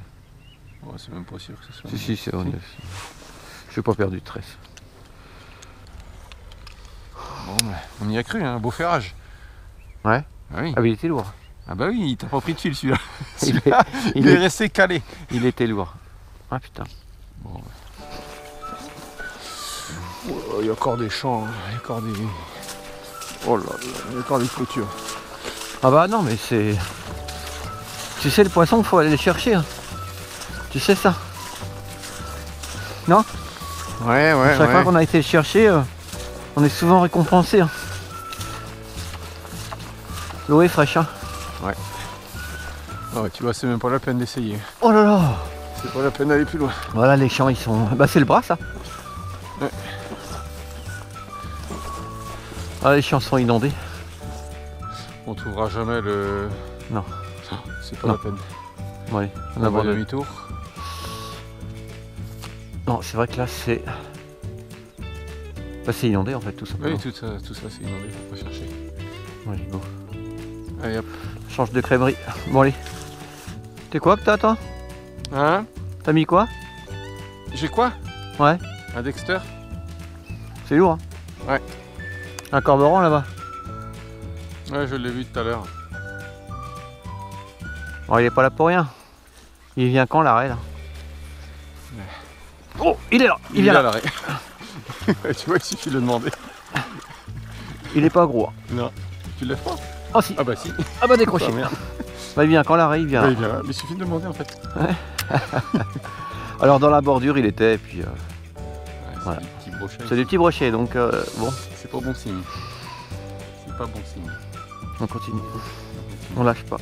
Oh, c'est même pas sûr que ce soit... Si c'est au nœud. Je n'ai pas perdu de tresse. Bon bah, on y a cru, hein, beau ferrage. Ouais. Ah oui. Ah mais il était lourd. Ah bah oui, il t'a pas pris de fil celui-là. Il est est resté calé. Il était lourd. Ah putain. Bon, ouais. Oh, il y a encore des champs, hein. Il y a encore des... Oh là là, il y a encore des clôtures. Ah bah non mais c'est... Tu sais le poisson, il faut aller le chercher. Hein. Tu sais ça? Non? Ouais, ouais, Chaque fois qu'on a été le chercher, on est souvent récompensé. Hein. L'eau est fraîche. Hein. Ouais. Ah ouais, tu vois, c'est même pas la peine d'essayer. Oh là là! C'est pas la peine d'aller plus loin. Voilà, les champs, ils sont... Bah c'est le bras, ça. Ouais. Ah, les champs sont inondés. On trouvera jamais le... Non. C'est pas la peine. Ouais, on a demi-tour. Non, c'est vrai que là, c'est... Bah, c'est inondé, en fait, tout simplement. Oui, tout ça c'est inondé, faut pas chercher. Oui, go. Allez hop. Change de crèmerie. Bon, allez. T'es quoi que t'as, toi? Hein? T'as mis quoi? J'ai quoi? Ouais. Un Dexter? C'est lourd, hein? Ouais. Un corberan, là-bas? Ouais, je l'ai vu tout à l'heure. Bon, il est pas là pour rien. Il vient quand, l'arrêt, là? Oh, il est là! Il vient là, l'arrêt. Tu vois, il suffit de le demander. Il est pas gros. Hein. Non. Tu le lèves pas? Oh si! Ah bah si. Ah bah décroché. Ah, merde. Bah il vient quand l'arrêt, il vient là. Ouais, il vient là. Mais il suffit de demander en fait. Ouais. Alors dans la bordure il était et puis... Ouais, voilà. des petits brochets. C'est des petits brochets donc bon. C'est pas bon signe. C'est pas bon signe. On continue. On lâche pas.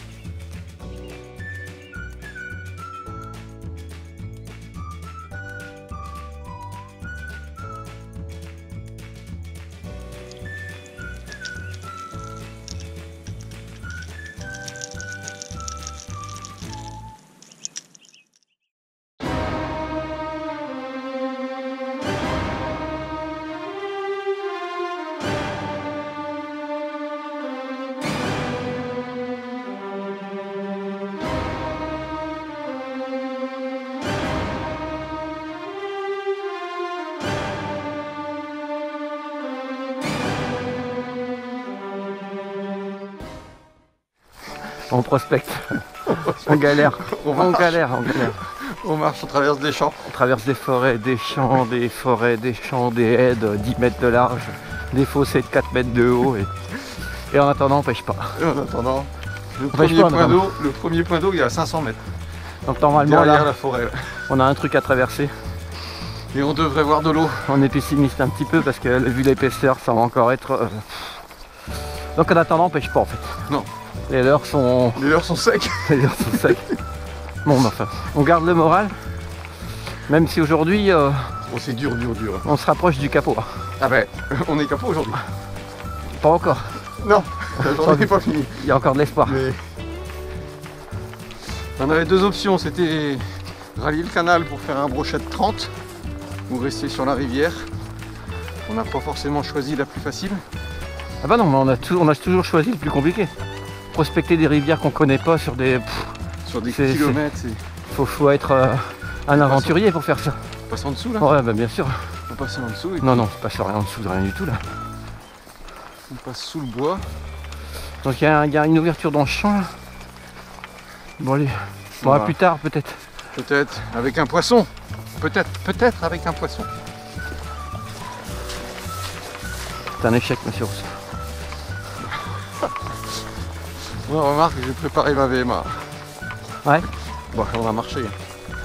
On prospecte. On galère. On galère. On marche, on traverse des champs. On traverse des forêts, des champs, des forêts, des champs, des haies de 10 mètres de large, des fossés de 4 mètres de haut. Et en attendant, on pêche pas. Et en attendant, Le premier point d'eau, il est à 500 mètres. Donc normalement, derrière là, la forêt. on a un truc à traverser. Et on devrait voir de l'eau. On est pessimiste un petit peu parce que vu l'épaisseur, ça va encore être... Donc en attendant, on pêche pas en fait. Non. Les leurres sont... secs. Les leurres sont secs. Bon, bah, enfin, on garde le moral. Même si aujourd'hui... Oh, c'est dur. On se rapproche du capot. Ah ben, on est capot aujourd'hui. Pas encore. Non, la journée n'est pas finie. Il y a encore de l'espoir. Mais... On avait deux options, c'était rallier le canal pour faire un brochet de 30 ou rester sur la rivière. On n'a pas forcément choisi la plus facile. Ah bah non, mais on a toujours choisi le plus compliqué. Prospecter des rivières qu'on connaît pas sur des... Sur des kilomètres. Faut être un aventurier pour faire ça. On passe en dessous là? Ouais, bah bien sûr. On passe en dessous. Non, on passe rien en dessous de rien du tout là. On passe sous le bois. Donc il y a une ouverture dans le champ là. Bon allez, on va plus tard peut-être. Peut-être avec un poisson. Peut-être avec un poisson. C'est un échec, monsieur Rousseau. Moi, remarque, j'ai préparé ma VMA. Ouais. Bon, on va marcher.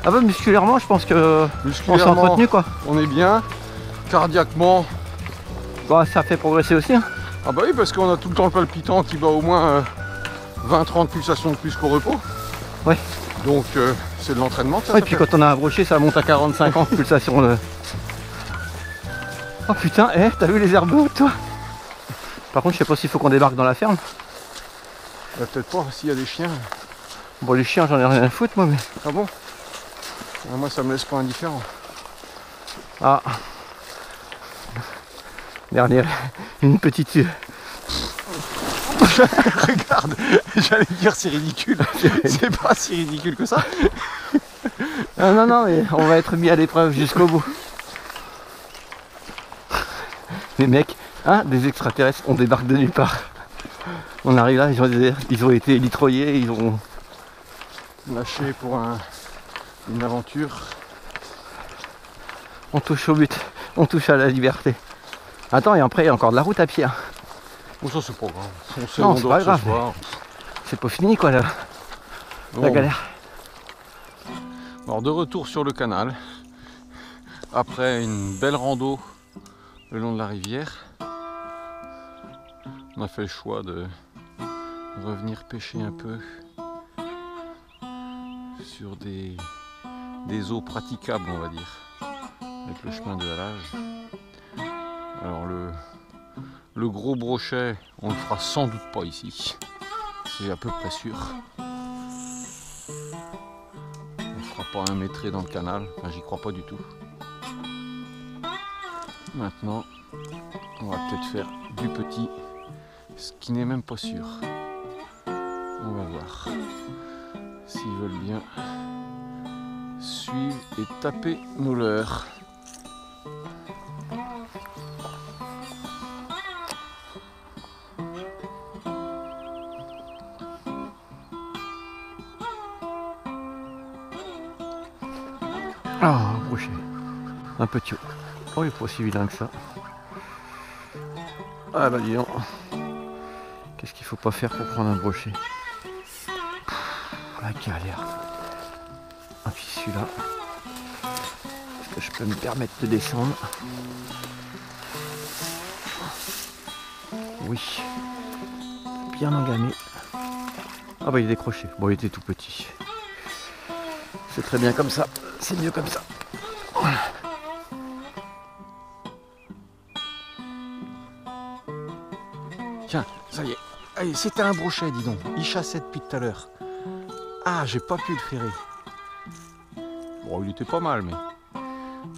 Ah bah musculairement, je pense que on s'est entretenu quoi. On est bien. Cardiaquement. Bah ça fait progresser aussi. Hein. Ah bah oui, parce qu'on a tout le temps le palpitant qui bat au moins 20-30 pulsations de plus qu'au repos. Ouais. Donc c'est de l'entraînement. Ouais, et puis quand on a un brochet, ça monte à 40-50 pulsations. Oh putain, t'as vu les herbes hautes toi? Par contre, je sais pas s'il faut qu'on débarque dans la ferme. Bah, peut-être pas, s'il y a des chiens. Bon, les chiens, j'en ai rien à foutre moi, mais... Ah bon? Moi, ça me laisse pas indifférent. Ah. Dernière, une petite... Regarde, j'allais dire c'est ridicule. C'est pas si ridicule que ça. Non, mais on va être mis à l'épreuve jusqu'au bout. Les mecs, hein, des extraterrestres, on débarque de nulle part. On arrive là, ils ont été litroyés, ils ont... lâché pour une aventure. On touche au but, on touche à la liberté. Attends, et après il y a encore de la route à pied. Hein. Bon, ça c'est pas grave. Non, c'est pas grave. C'est pas fini quoi là. Bon. La galère. Alors de retour sur le canal, après une belle rando le long de la rivière, on a fait le choix de revenir pêcher un peu sur des eaux praticables, on va dire, avec le chemin de halage. Alors le gros brochet, on le fera sans doute pas ici, c'est à peu près sûr. On fera pas un mètré dans le canal, enfin, j'y crois pas du tout. Maintenant, on va peut-être faire du petit, ce qui n'est même pas sûr. On va voir s'ils veulent bien suivre et taper nos leurres. Ah, brochet. Un petit haut. Oh, il est pas aussi vilain que ça. Ah bah dis donc. Qu'est-ce qu'il faut pas faire pour prendre un brochet? La galère. Ah puis celui-là. Est-ce que je peux me permettre de descendre? Oui. Bien engamé. Ah bah il est décroché. Bon, il était tout petit. C'est très bien comme ça. C'est mieux comme ça. Tiens, ça y est. Allez, c'était un brochet, dis donc. Il chassait depuis tout à l'heure. Ah, j'ai pas pu le ferrer. Bon, il était pas mal, mais...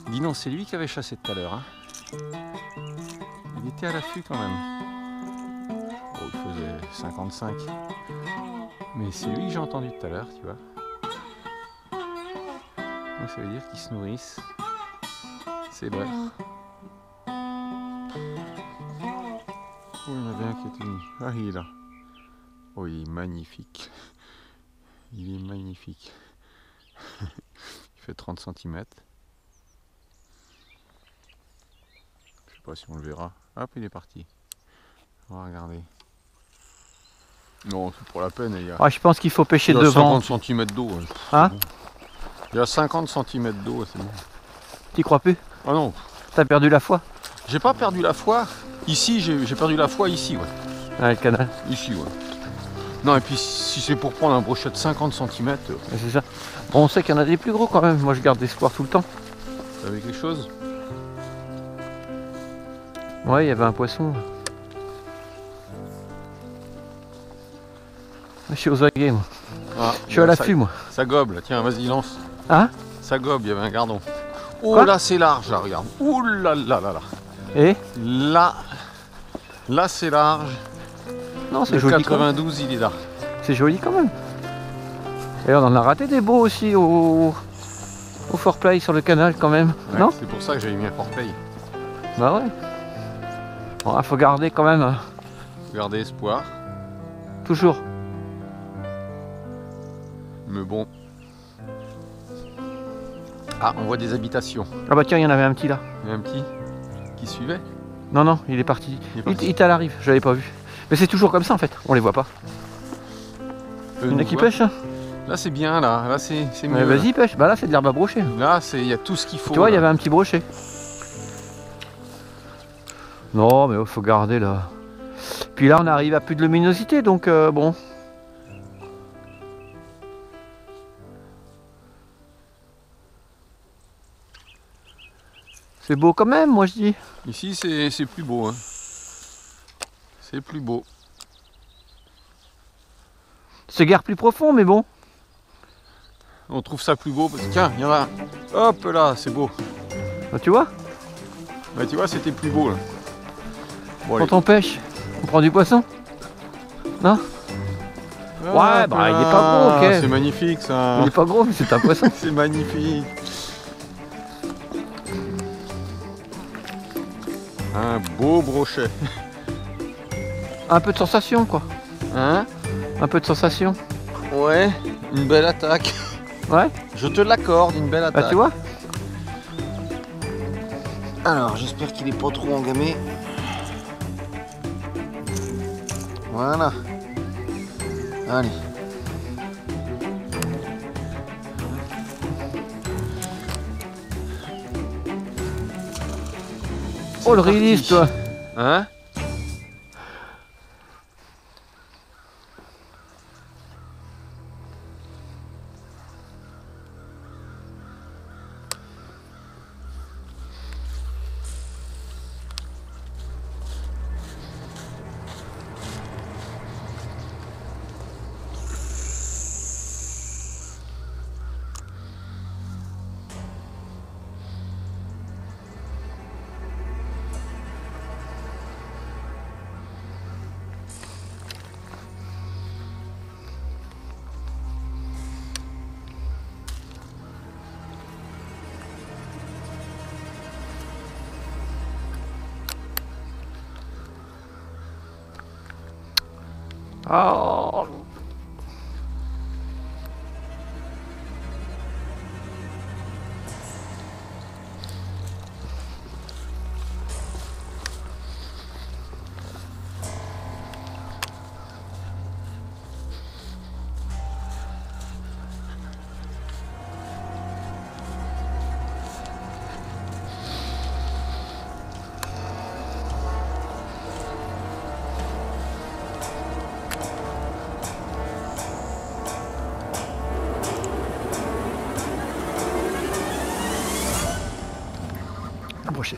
Dis non, c'est lui qui avait chassé tout à l'heure. Hein. Il était à l'affût quand même. Bon, il faisait 55. Mais c'est lui que j'ai entendu tout à l'heure, tu vois. Donc ça veut dire qu'ils se nourrissent. C'est l'heure. Oh, il y en avait un qui était venu. Ah, il est là. Oh, il est magnifique. Il est magnifique. Il fait 30 cm. Je sais pas si on le verra. Hop, il est parti. On va regarder. Non, c'est pour la peine. Il y a, je pense qu'il faut pêcher il y a devant. 50 cm d'eau. Hein? Bon. Il y a 50 cm d'eau, c'est bon. T'y crois plus? Ah non. T'as perdu la foi? J'ai pas perdu la foi. Ici, j'ai perdu la foi ici, ouais. Ah, le canal. Ici, ouais. Non, et puis si c'est pour prendre un brochet de 50 cm... C'est ça. Bon, on sait qu'il y en a des plus gros quand même. Moi, je garde espoir tout le temps. T'avais quelque chose? Ouais, il y avait un poisson. Je suis aux aguets, moi. Ah, je suis à l'affût, moi. Ça gobe, là. Tiens, vas-y, lance. Hein? Ça gobe, il y avait un gardon. Oh Quoi? là, c'est large, là, regarde. Ouh là là là là. Et? Là c'est large. Non, c'est Le joli. 92, il est là. C'est joli quand même. Et on en a raté des beaux aussi au Fort Play sur le canal quand même. Ouais, non? C'est pour ça que j'avais mis un Fort Play. Bah ouais. Bon, faut garder quand même. Hein. Garder espoir. Toujours. Mais bon. Ah, on voit des habitations. Ah bah tiens, il y en avait un petit là. Il y a un petit qui suivait. Non, non, il est parti. Il est à la rive, je l'avais pas vu. Mais c'est toujours comme ça en fait, on les voit pas. Il y en a qui pêchent. Hein. Là c'est bien, là c'est mieux. Vas-y pêche, bah là c'est de l'herbe à brocher. Là il y a tout ce qu'il faut. Tu vois, il y avait un petit brochet. Non mais il faut garder là. Puis là on arrive à plus de luminosité donc bon. C'est beau quand même, moi je dis. Ici c'est plus beau. Hein. C'est plus beau. C'est guère plus profond mais bon. On trouve ça plus beau parce que tiens, il y en a. Hop là, c'est beau. Ah, tu vois? Bah tu vois, c'était plus beau là. Bon, quand on pêche, on prend du poisson? Non? Ouais, bah il est pas gros, ok. C'est magnifique ça. Il est pas gros, mais c'est un poisson. C'est magnifique. Un beau brochet. Un peu de sensation quoi. Hein? Un peu de sensation. Ouais, une belle attaque. Ouais. Je te l'accorde, une belle attaque. Bah tu vois. Alors j'espère qu'il est pas trop engamé. Voilà. Allez. Oh le release toi. Hein? Oh. Brochet.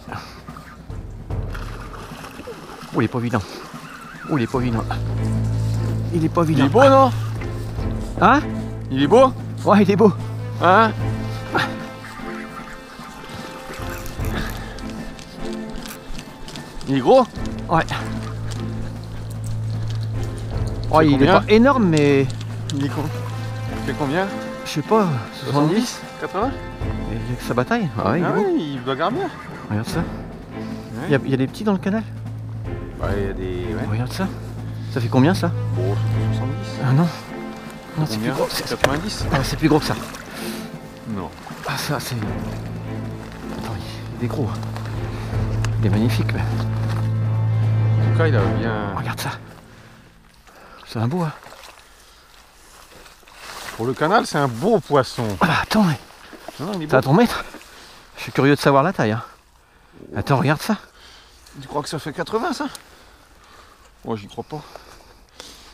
Oh, il est pas évident. Oh, il est pas évident. Il est pas évident. Il est beau, non? Hein? Il est beau? Ouais, il est beau. Hein? Il est gros? Ouais. Oh, il est combien? pas énorme, mais Il est con. Il fait combien? je sais pas, 70? 80? Il y a que sa bataille. Ah ouais, il est beau. Il doit grandir. Regarde ça. Ouais. Il y a des petits dans le canal. Ouais, il y a des. Ouais. Regarde ça. Ça fait combien ça? Bon, 70. Ah non. Non, c'est plus Combien? gros. 90? Ah, c'est plus gros que ça. Non. Ah, ça, c'est. Attends, il est gros. Il est magnifique. Mais... En tout cas, il a bien. Regarde ça. C'est un beau, hein. Pour le canal, c'est un beau poisson. Ah bah attends, mais... T'as ton mètre? Je suis curieux de savoir la taille. Hein. Attends, regarde ça. Tu crois que ça fait 80 ça? Moi j'y crois pas.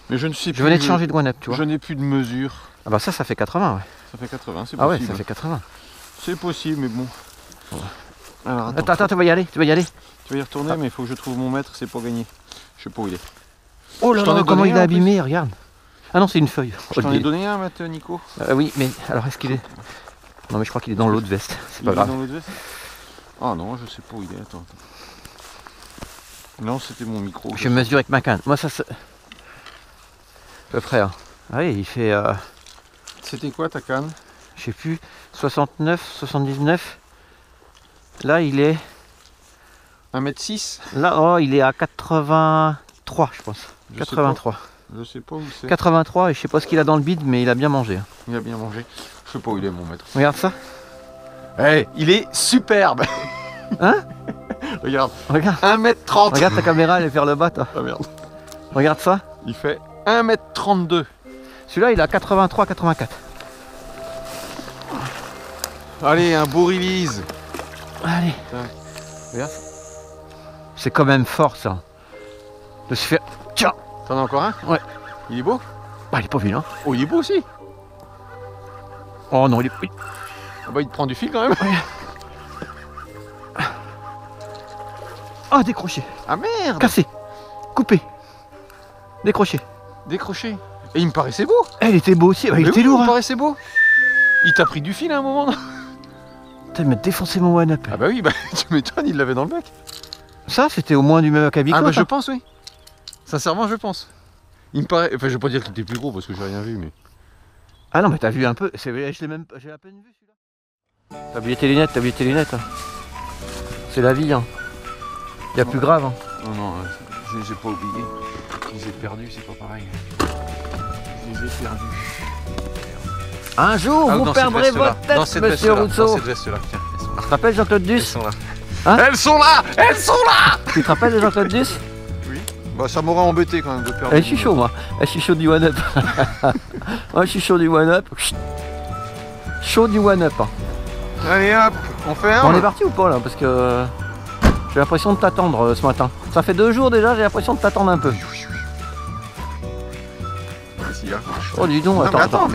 Mais je ne sais plus. Je venais de changer de one-up, tu vois. Je n'ai plus de mesure. Ah bah ça fait 80, ouais. Ça fait 80, c'est possible. Ah ouais, ça fait 80. C'est possible, mais bon. Ouais. Alors, attends, tu vas y aller, tu vas y aller. Tu vas y retourner, mais il faut que je trouve mon mètre, c'est pas gagné. Je sais pas où il est. Oh là là, comment il est abîmé, regarde. Ah non, c'est une feuille. Je t'en ai donné un, Matt, Nico. Oui, mais alors est-ce qu'il est... Non mais je crois qu'il est dans l'autre veste, c'est pas grave. Dans l'autre veste? Ah non, je sais pas où il est, attends. Non, c'était mon micro. Je mesure avec ma canne. Moi ça c'est... À peu près. Hein. Ah oui, il fait... C'était quoi ta canne? Je sais plus, 69, 79. Là il est... 1m6? Là, oh, il est à 83, je pense. 83. Je sais pas où c'est. 83 et je sais pas ce qu'il a dans le bide, mais il a bien mangé. Hein. Il a bien mangé. Je sais pas où il est mon maître. Regarde ça. Hey, il est superbe. Hein? Regarde. Regarde. 1m30. Regarde ta caméra, elle est vers le bas, toi. Ah merde. Regarde ça. Il fait 1m32. Celui-là, il a 83, 84. Allez, un beau release. Allez. Regarde. C'est quand même fort, ça. De se faire... Tiens. T'en as encore un? Ouais. Il est beau? Bah, il est pas vilain. Oh, il est beau aussi. Oh non, il est... Ah bah, il te prend du fil quand même. Ah, décroché. Ah merde. Cassé. Coupé. Décroché. Décroché. Et il me paraissait beau. Il était beau aussi. Bah, il était lourd. Il me hein. paraissait beau. Il t'a pris du fil à un moment, non? Putain, il m'a défoncé mon one-up. Ah bah oui, bah tu m'étonnes, il l'avait dans le bec. Ça, c'était au moins du même acabit. Ah bah je pense, oui. Sincèrement, je pense. Il me paraît... Enfin, je vais pas dire qu'il était plus gros parce que j'ai rien vu, mais... Ah non, mais t'as vu un peu. Je l'ai même... J'ai à peine vu celui-là. T'as oublié tes lunettes, Hein. C'est la vie, hein. Y a plus grave, hein. Non, non, je les ai pas oubliés. Je les ai perdus, c'est pas pareil. Je les ai perdus. Un jour, vous perdrez votre tête, monsieur Rousseau. Dans cette veste-là, tiens. Tu te rappelles Jean-Claude Duss? Elles sont là. Hein? Elles sont là. Elles sont là. Tu te rappelles de Jean-Claude Duss? Oui. Bah ça m'aurait embêté quand même de perdre. Je suis chaud, moi. Je suis chaud du one-up. Moi, je suis chaud du one-up. Chaud du one-up. Hein. Allez hop, on fait un. On est parti ou pas là? Parce que j'ai l'impression de t'attendre ce matin. Ça fait 2 jours déjà, j'ai l'impression de t'attendre un peu. Oh dis donc, attends,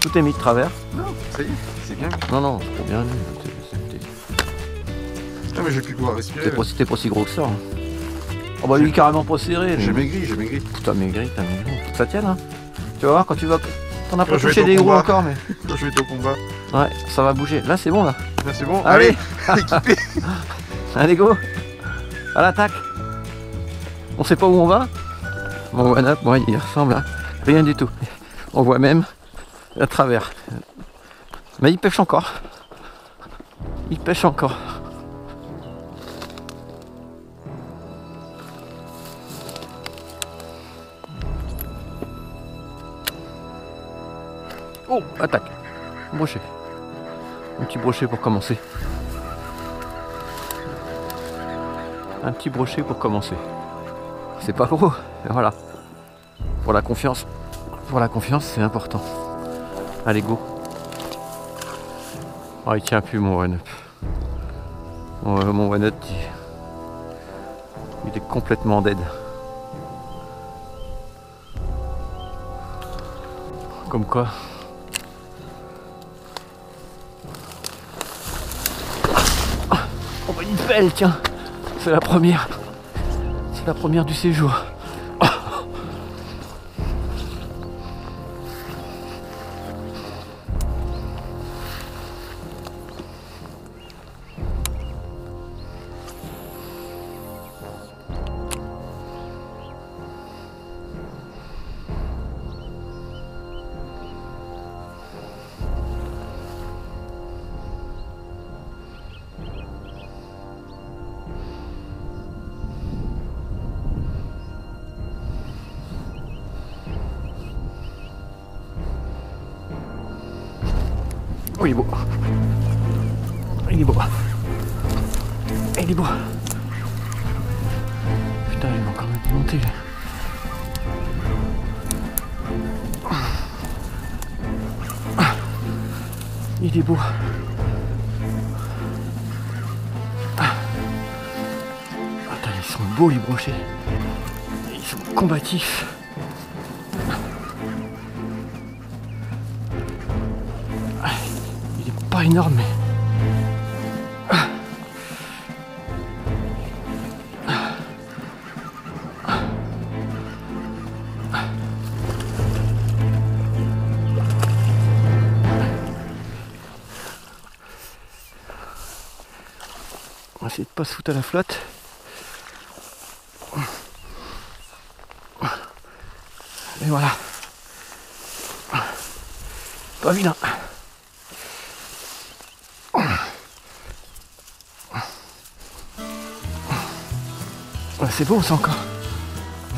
tout est mis de travers. Non, ça y est, c'est bien. Non, c'est trop bien. Non mais j'ai plus de quoi respirer. T'es pas si gros que ça. Hein. Oh bah lui carrément pas serré. J'ai maigri. T'as maigri. Faut que ça tienne hein. Tu vas voir quand tu vas... T'en as pas touché des gros encore mais... Quand je vais être au combat. Ouais, ça va bouger. Là c'est bon là. Là c'est bon. Allez. Équipé. Allez go. À l'attaque. On sait pas où on va. Mon one-up, moi il ressemble à rien du tout. On voit même à travers. Mais il pêche encore. Il pêche encore. Oh, attaque. Brochet. Un petit brochet pour commencer. Un petit brochet pour commencer. C'est pas gros, mais voilà. Pour la confiance, c'est important. Allez, go. Oh, il tient plus mon one-up. Mon one-up, il est complètement dead. Comme quoi. Oh bah une belle, tiens. C'est la première. C'est la première du séjour. Oh, il est beau. Il est beau. Il est beau. Putain, il va encore me monter. Il est beau. Attends, ils sont beaux les brochets. Ils sont combatifs. Il est pas énorme mais... On va essayer de pas se foutre à la flotte. Et voilà. Pas vilain. C'est beau ça encore.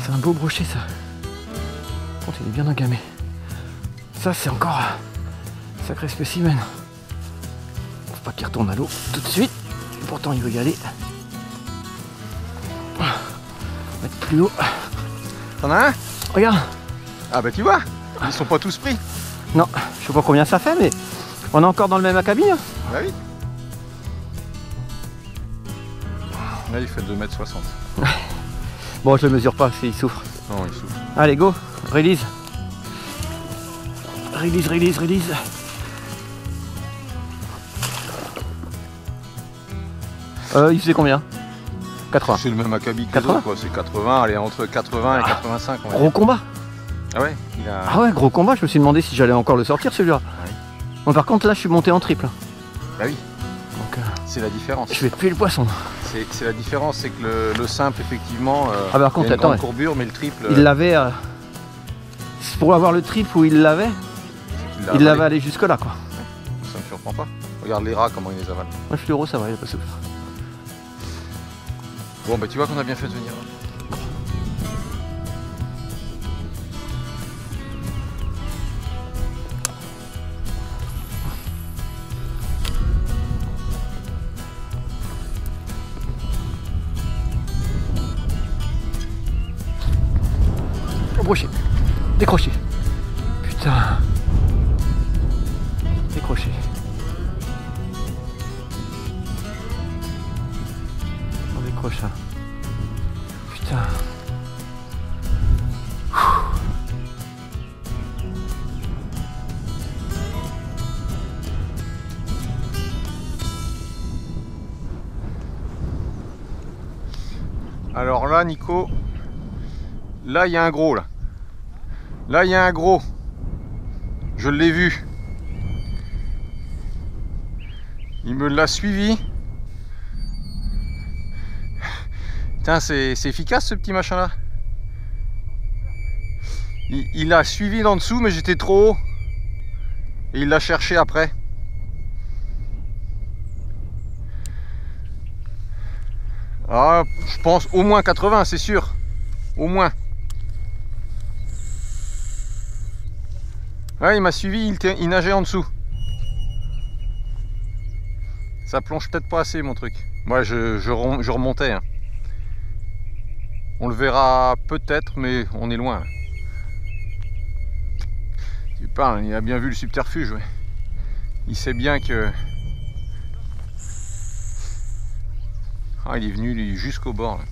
C'est un beau brochet ça. Par contre il est bien engamé. Ça c'est encore un sacré spécimen. Faut pas qu'il retourne à l'eau tout de suite. Pourtant il veut y aller. On va mettre plus haut. T'en as un? Regarde. Ah bah tu vois, ils sont pas tous pris. Non, je sais pas combien ça fait mais on est encore dans le même acabit. Hein. Bah oui. Là il fait 2,60 m. Bon je le mesure pas s'il souffre. Non il souffre. Allez go, release. Release, release, release. Il faisait combien? 80. C'est le même acabit que les autres, quoi. C'est 80, allez, entre 80 et 85. On va gros dire. Combat. Ah ouais, il a... Ah ouais, gros combat, je me suis demandé si j'allais encore le sortir celui-là. Oui. Bon, par contre là je suis monté en triple. Bah oui. Donc c'est la différence. je vais tuer le poisson. C'est la différence, c'est que le simple effectivement ah bah par contre, il y a une grande attends, courbure, mais le triple... Il l'avait... C'est pour avoir le triple où il l'avait, il l'avait allé jusque là quoi. Ça me surprend pas. Regarde les rats comment ils les avalent. Moi je suis l'euro, ça va, il a pas souffert. Bon bah tu vois qu'on a bien fait de venir. Brochet, décroché. Putain. Décroché. On décroche ça. Putain. Alors là Nico, là il y a un gros là. Là il y a un gros. Je l'ai vu. Il me l'a suivi. Putain, c'est efficace ce petit machin là. Il a suivi d'en dessous mais j'étais trop haut. Et il l'a cherché après. Ah, je pense au moins 80, c'est sûr. Au moins. Ouais, il m'a suivi, il nageait en dessous. Ça plonge peut-être pas assez mon truc. Moi je remontais. Hein. On le verra peut-être, mais on est loin. Tu parles, il a bien vu le subterfuge. Ouais. Il sait bien que... Ah, il est venu lui jusqu'au bord. Là.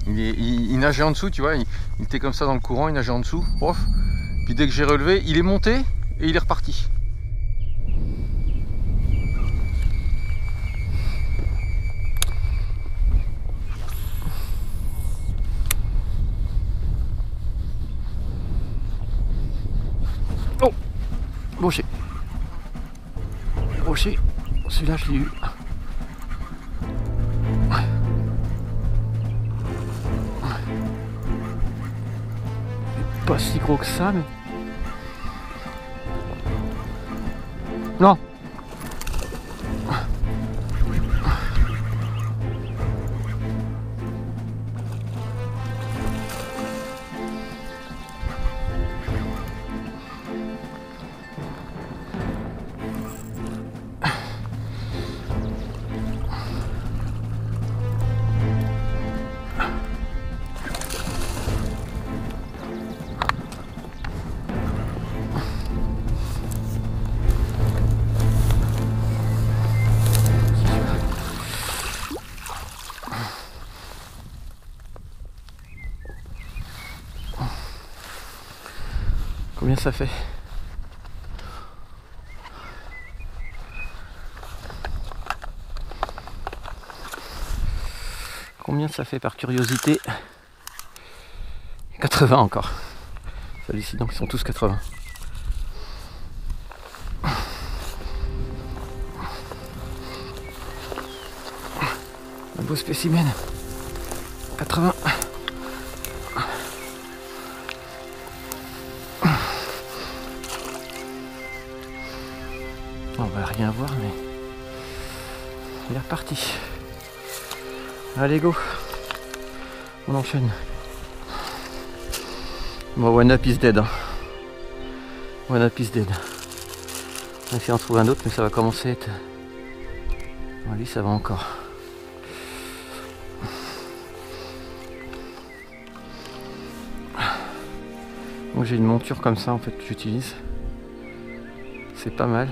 Il nageait en dessous, tu vois. Il était comme ça dans le courant, il nageait en dessous. Prof. Puis dès que j'ai relevé, il est monté et il est reparti. Oh, brochet. Brochet. Celui-là, je l'ai eu. Pas si gros que ça, mais... Non. Combien ça fait? Combien ça fait par curiosité? 80 encore. C'est hallucinant qu'ils sont tous 80. Un beau spécimen. 80. On va rien voir, mais il est reparti. Allez, go. On enchaîne. Bon, one up is dead. Hein. One up is dead. On va essayer d'en trouver un autre, mais ça va commencer à être... Bon, lui, ça va encore. Donc j'ai une monture comme ça en fait que j'utilise. C'est pas mal.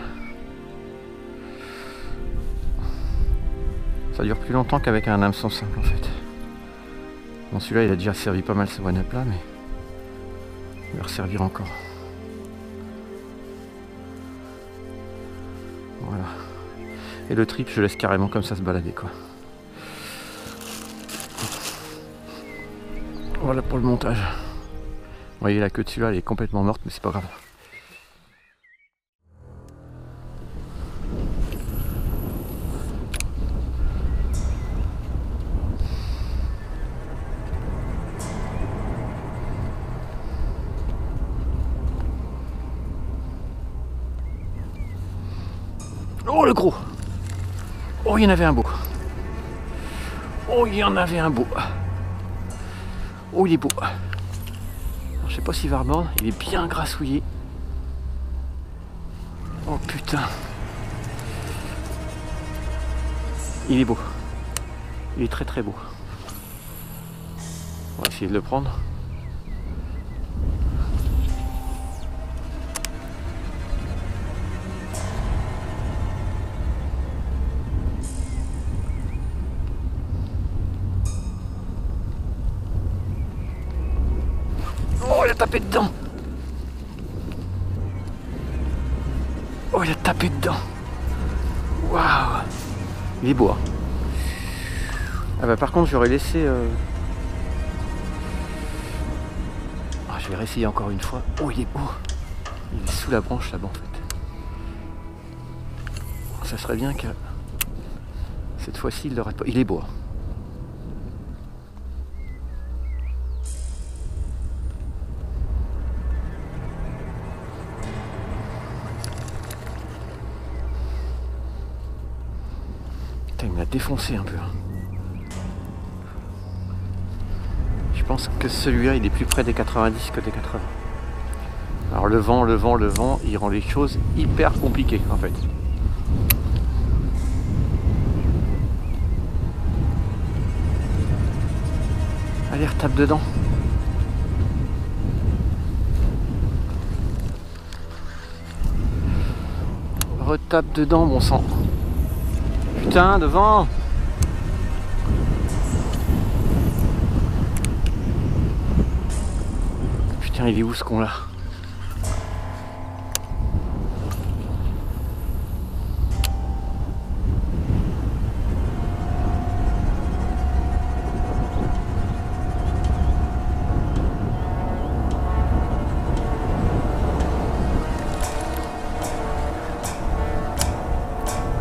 Ça dure plus longtemps qu'avec un hameçon simple en fait. Bon, celui-là il a déjà servi pas mal ce one up là, mais il va resservir encore. Voilà. Et le trip je laisse carrément comme ça se balader quoi. Voilà pour le montage. Vous voyez la queue de celui-là elle est complètement morte, mais c'est pas grave. Oh le gros! Oh il y en avait un beau! Oh il y en avait un beau! Oh il est beau! Alors, je sais pas s'il va remordre, il est bien grassouillé. Oh putain! Il est beau. Il est très très beau. On va essayer de le prendre. Oh, il a tapé dedans. Oh, il a tapé dedans. Waouh. Il est beau. Hein. Ah bah par contre, j'aurais laissé... Ah, je vais réessayer encore une fois. Oh, il est beau. Il est sous la branche là-bas en fait. Ça serait bien que... Cette fois-ci, il ne rate pas. Il est beau. Hein. Il m'a défoncé un peu. Je pense que celui-là, il est plus près des 90 que des 80. Alors le vent, il rend les choses hyper compliquées en fait. Allez, retape dedans. Retape dedans, bon sang. Putain, devant! Putain, il est où ce con là?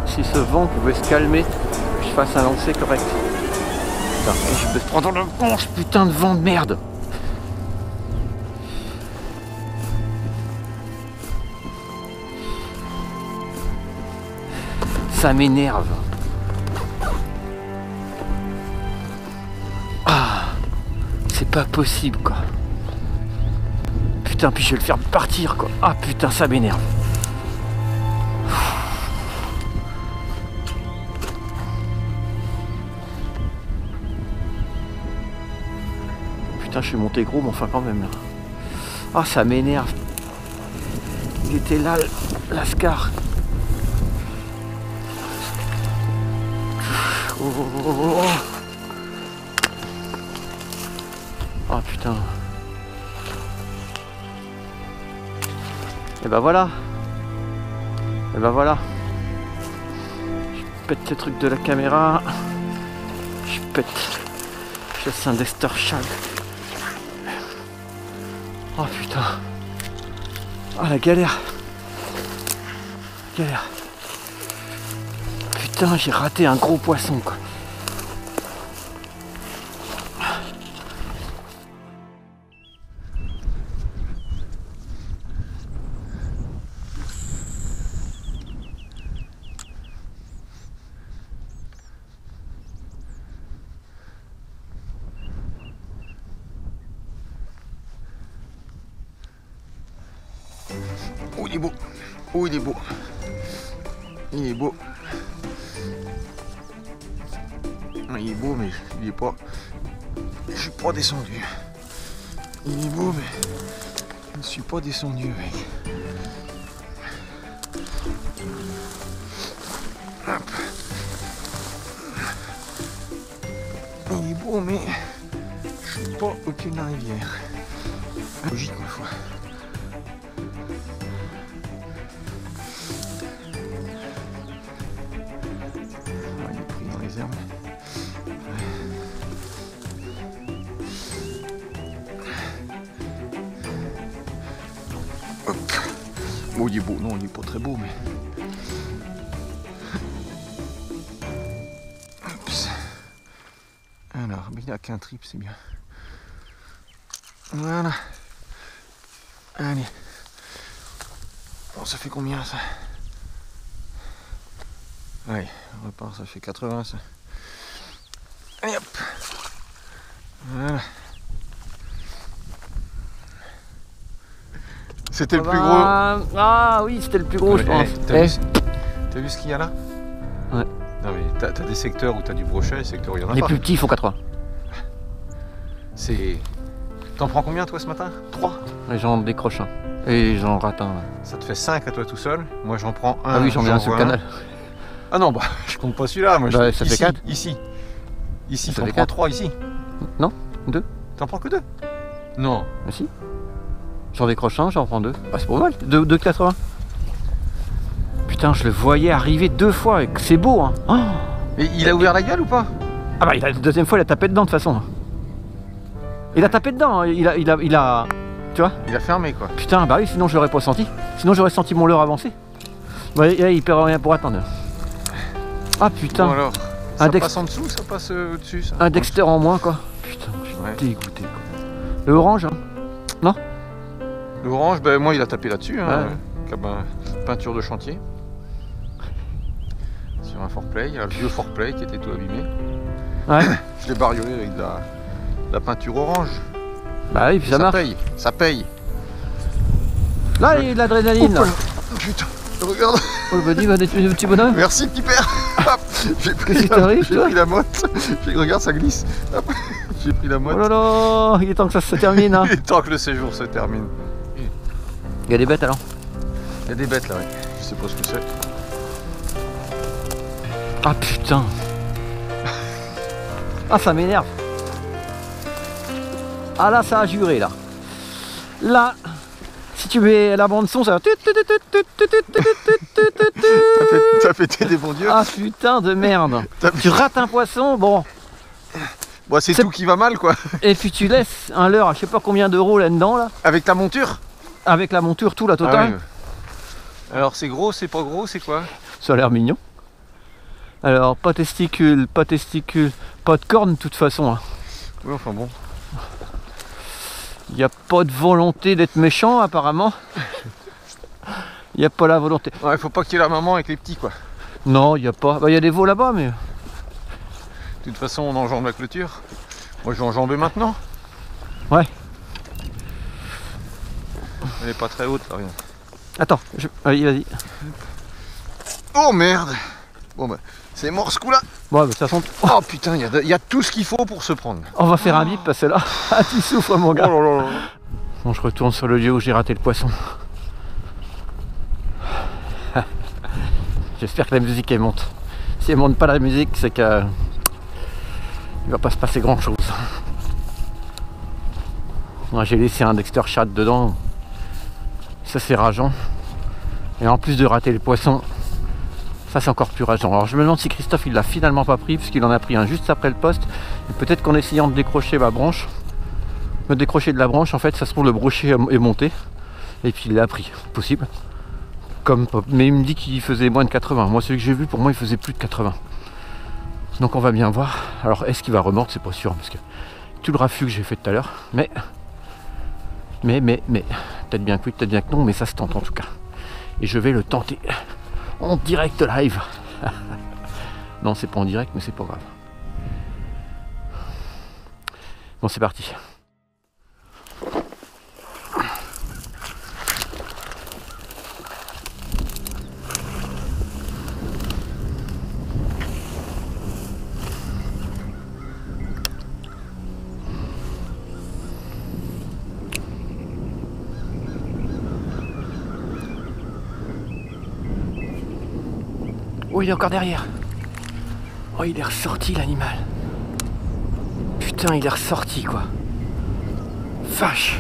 Si ce vent pouvait se calmer, que je fasse un lancer correct. Putain, je me prends dans la branche, putain de vent de merde. Ça m'énerve. Ah, c'est pas possible quoi. Putain, puis je vais le faire partir quoi. Ah putain, ça m'énerve. Putain, je suis monté gros, mais enfin quand même là. Ah, ça m'énerve. Il était là, l'ascar. Oh, oh, oh, oh, oh. Oh putain. Et ben voilà. Et ben voilà. Je pète le truc de la caméra. Je pète. Je laisse un Dexter Shad. Oh putain. Ah la galère. Galère. Putain, j'ai raté un gros poisson quoi. Oh il est beau. Oh il est beau. Il est beau. Il est beau mais il est pas. Je suis pas descendu. Il est beau mais je ne suis pas descendu mec. Hop. Il est beau mais je suis pas au pied de la rivière. Logique ma foi. Il est pris dans les herbes. Hop. Bon il est beau, non il est pas très beau mais. Oups. Alors, mais il n'a qu'un trip, c'est bien. Voilà. Allez. Bon, ça fait combien ça? Allez, on repart, ça fait 80 ça. Allez hop. Voilà. C'était le plus gros. Ah oui, c'était le plus gros, je pense. T'as vu ce qu'il y a là? Ouais. Non mais t'as des secteurs où t'as du brochet, des secteurs où il y en a Les pas. plus petits, il faut 80. C'est... T'en prends combien toi ce matin? 3. Et j'en décroche un. Et j'en rate un. Ça te fait 5 à toi tout seul. Moi j'en prends un. Ah oui, j'en mets un sur le canal. Ah non, bah je compte pas celui-là. Moi, bah, ça ici, fait 4. Ici. Ici, ça t'en fait prends 4. 3 ici. Non, 2. T'en prends que 2? Non. Ah si. J'en décroche un, j'en prends 2. Ah, c'est pas mal, 2,80. Putain, je le voyais arriver 2 fois, et c'est beau hein. Oh. Et il a ouvert la gueule ou pas? Ah bah la deuxième fois il a tapé dedans de toute façon. Il a tapé dedans, hein. il a... Tu vois? Il a fermé quoi. Putain, bah oui, sinon je l'aurais pas senti. Sinon j'aurais senti mon leurre avancer. Bah, il perd rien pour attendre. Ah putain. Bon alors, ça passe en dessous, ça passe au-dessus ça. Un Dexter en moins quoi. Putain, je suis dégoûté quoi. Le orange, hein. Non? L'orange, ben moi il a tapé là-dessus, hein, ouais. Comme peinture de chantier. Sur un foreplay, un vieux foreplay qui était tout abîmé. Ouais. Je l'ai bariolé avec de la peinture orange. Bah oui, puis ça marche. Paye, ça paye. Là, il y a de l'adrénaline. Oh, putain, regarde. Oh, le petit bonhomme. Merci, petit père. J'ai pris la motte. Regarde, ça glisse. J'ai pris la motte. Oh là là, il est temps que ça se termine. Hein. Il est temps que le séjour se termine. Il y a des bêtes alors? Il y a des bêtes là, oui. Je sais pas ce que c'est. Ah putain. Ah, ça m'énerve. Ah là, ça a juré là. Là, si tu mets la bande son, ça va... T'as pété des bons dieux. Ah putain de merde. Tu rates un poisson, bon. Bon, c'est tout qui va mal quoi. Et puis tu laisses un leurre à je sais pas combien d'euros là-dedans là. Avec ta monture? Avec la monture, tout la totale. Ah oui. Alors c'est gros, c'est pas gros, c'est quoi? Ça a l'air mignon. Alors pas testicule, pas de corne de toute façon. Hein. Oui, enfin bon. Il n'y a pas de volonté d'être méchant apparemment. Il n'y a pas la volonté. Ouais, faut pas qu'il y ait la maman avec les petits quoi. Non, il n'y a pas. Bah, il y a des veaux là-bas mais... De toute façon on enjambe la clôture. Moi je vais enjamber maintenant. Ouais. Elle est pas très haute là, rien. Attends, vas-y. Oh merde. Bon bah, c'est mort ce coup là. Bon, bah, de toute façon... Oh putain, il y a tout ce qu'il faut pour se prendre. On va faire un bip parce que là, tu souffres mon gars. Oh là là là. Bon, je retourne sur le lieu où j'ai raté le poisson. J'espère que la musique elle monte. Si elle monte pas la musique, c'est que... il va pas se passer grand chose. Moi j'ai laissé un Dexter Shad dedans. Ça c'est rageant. Et en plus de rater le poisson, ça c'est encore plus rageant. Alors je me demande si Christophe il l'a finalement pas pris, puisqu'il en a pris un juste après le poste. Et peut-être qu'en essayant de décrocher ma branche, me décrocher de la branche, en fait ça se trouve le brochet est monté. Et puis il l'a pris, possible. Mais il me dit qu'il faisait moins de 80. Moi celui que j'ai vu, pour moi il faisait plus de 80. Donc on va bien voir. Alors est-ce qu'il va remordre? C'est pas sûr, parce que tout le raffut que j'ai fait tout à l'heure. Mais, peut-être bien que oui, peut-être bien que non, mais ça se tente en tout cas. Et je vais le tenter en direct live. Non, c'est pas en direct, mais c'est pas grave. Bon, c'est parti. Oh, il est encore derrière. Oh, il est ressorti l'animal. Putain, il est ressorti quoi. Vache.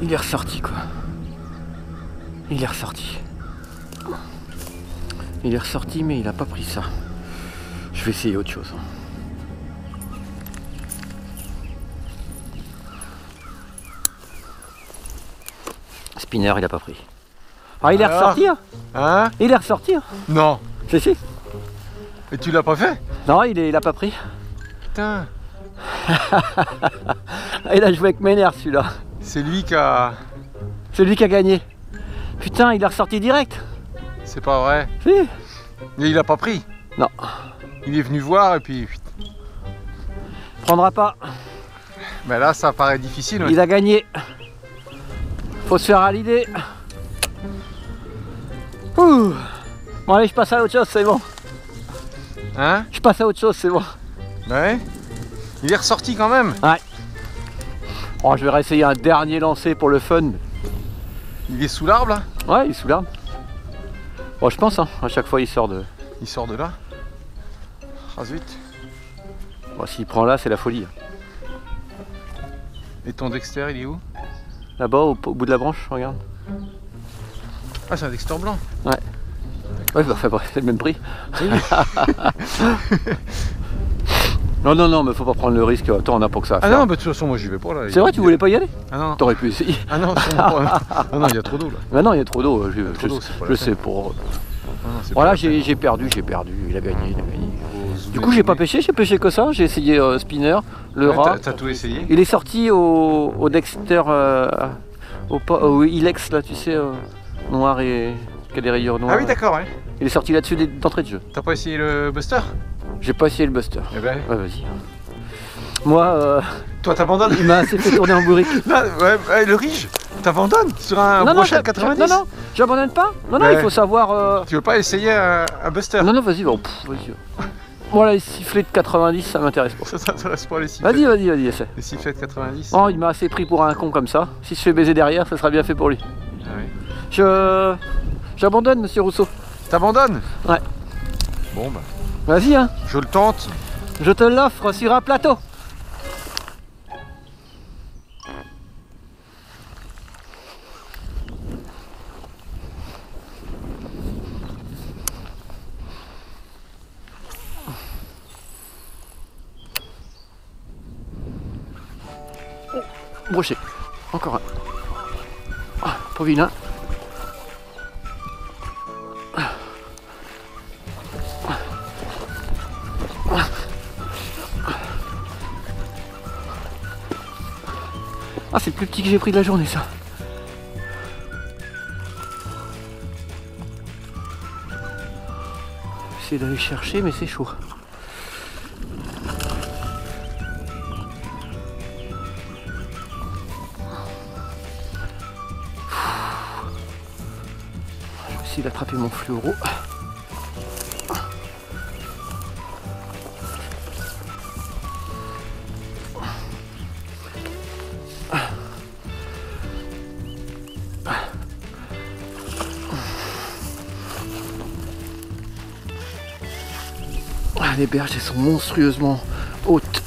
Il est ressorti quoi. Il est ressorti. Il est ressorti mais il a pas pris ça. Je vais essayer autre chose. Spinner, il a pas pris. Ah, il est ressorti hein? Il est ressorti. Non. Si. Et tu l'as pas fait? Non, il a pas pris. Putain. Il a joué avec mes nerfs celui-là. C'est lui qui a... C'est lui qui a gagné. Putain, il est ressorti direct. C'est pas vrai. Si. Et il a pas pris? Non. Il est venu voir et puis... Prendra pas. Mais là, ça paraît difficile. Il a gagné. Faut se faire à l'idée. Ouh. Bon allez, je passe à autre chose, c'est bon. Hein? Je passe à autre chose, c'est bon. Ouais. Il est ressorti quand même. Ouais. Oh, je vais réessayer un dernier lancer pour le fun. Il est sous l'arbre là? Ouais, il est sous l'arbre. Bon, je pense, hein, à chaque fois il sort de... Il sort de là? Ah zut. Bon, s'il prend là, c'est la folie. Et ton Dexter, il est où? Là-bas, au bout de la branche, regarde. Ah, c'est un Dexter blanc. Ouais. Ouais, bah, bref, c'est le même prix. Oui. Non, mais faut pas prendre le risque. Attends, on a pour que ça à faire. Ah non, bah, de toute façon, moi j'y vais pas là. C'est vrai, tu voulais pas y aller? Ah non. T'aurais pu essayer. Ah non, ah non, il y a trop d'eau là. Bah non, il y a trop d'eau. Je sais pas. Voilà, j'ai perdu. Il a gagné. Du coup, j'ai pas pêché, j'ai pêché que ça. J'ai essayé spinner, le rat. T'as tout essayé? Il est sorti au Dexter, au Ilex là, tu sais, noir et qui a des rayures noires. Ah oui, d'accord, ouais. Il est sorti là-dessus d'entrée de jeu. T'as pas essayé le Buster? J'ai pas essayé le Buster. Eh ben. Ouais, vas-y. Moi, toi, t'abandonnes? Il m'a assez fait tourner en bourrique. Ouais, le Rige, t'abandonnes sur un brochet 90? Non, j'abandonne pas. Non, il faut savoir. Tu veux pas essayer un Buster? Non, vas-y, vas-y. Moi, les sifflets de 90, ça m'intéresse pas. Ça t'intéresse pas les sifflets? Vas-y, essaie. Les sifflets de 90? Oh, il m'a assez pris pour un con comme ça. Si je fais baiser derrière, ça sera bien fait pour lui. Ah oui. J'abandonne, monsieur Rousseau. T'abandonnes? Ouais. Bon, bah. Vas-y, hein. Je le tente. Je te l'offre sur un plateau. Brochet. Encore un. Ah, pas vilain. Ah, c'est le plus petit que j'ai pris de la journée, ça. J'essaie d'aller chercher, mais c'est chaud. Je vais essayer d'attraper mon fluoro. Les berges, elles sont monstrueusement hautes.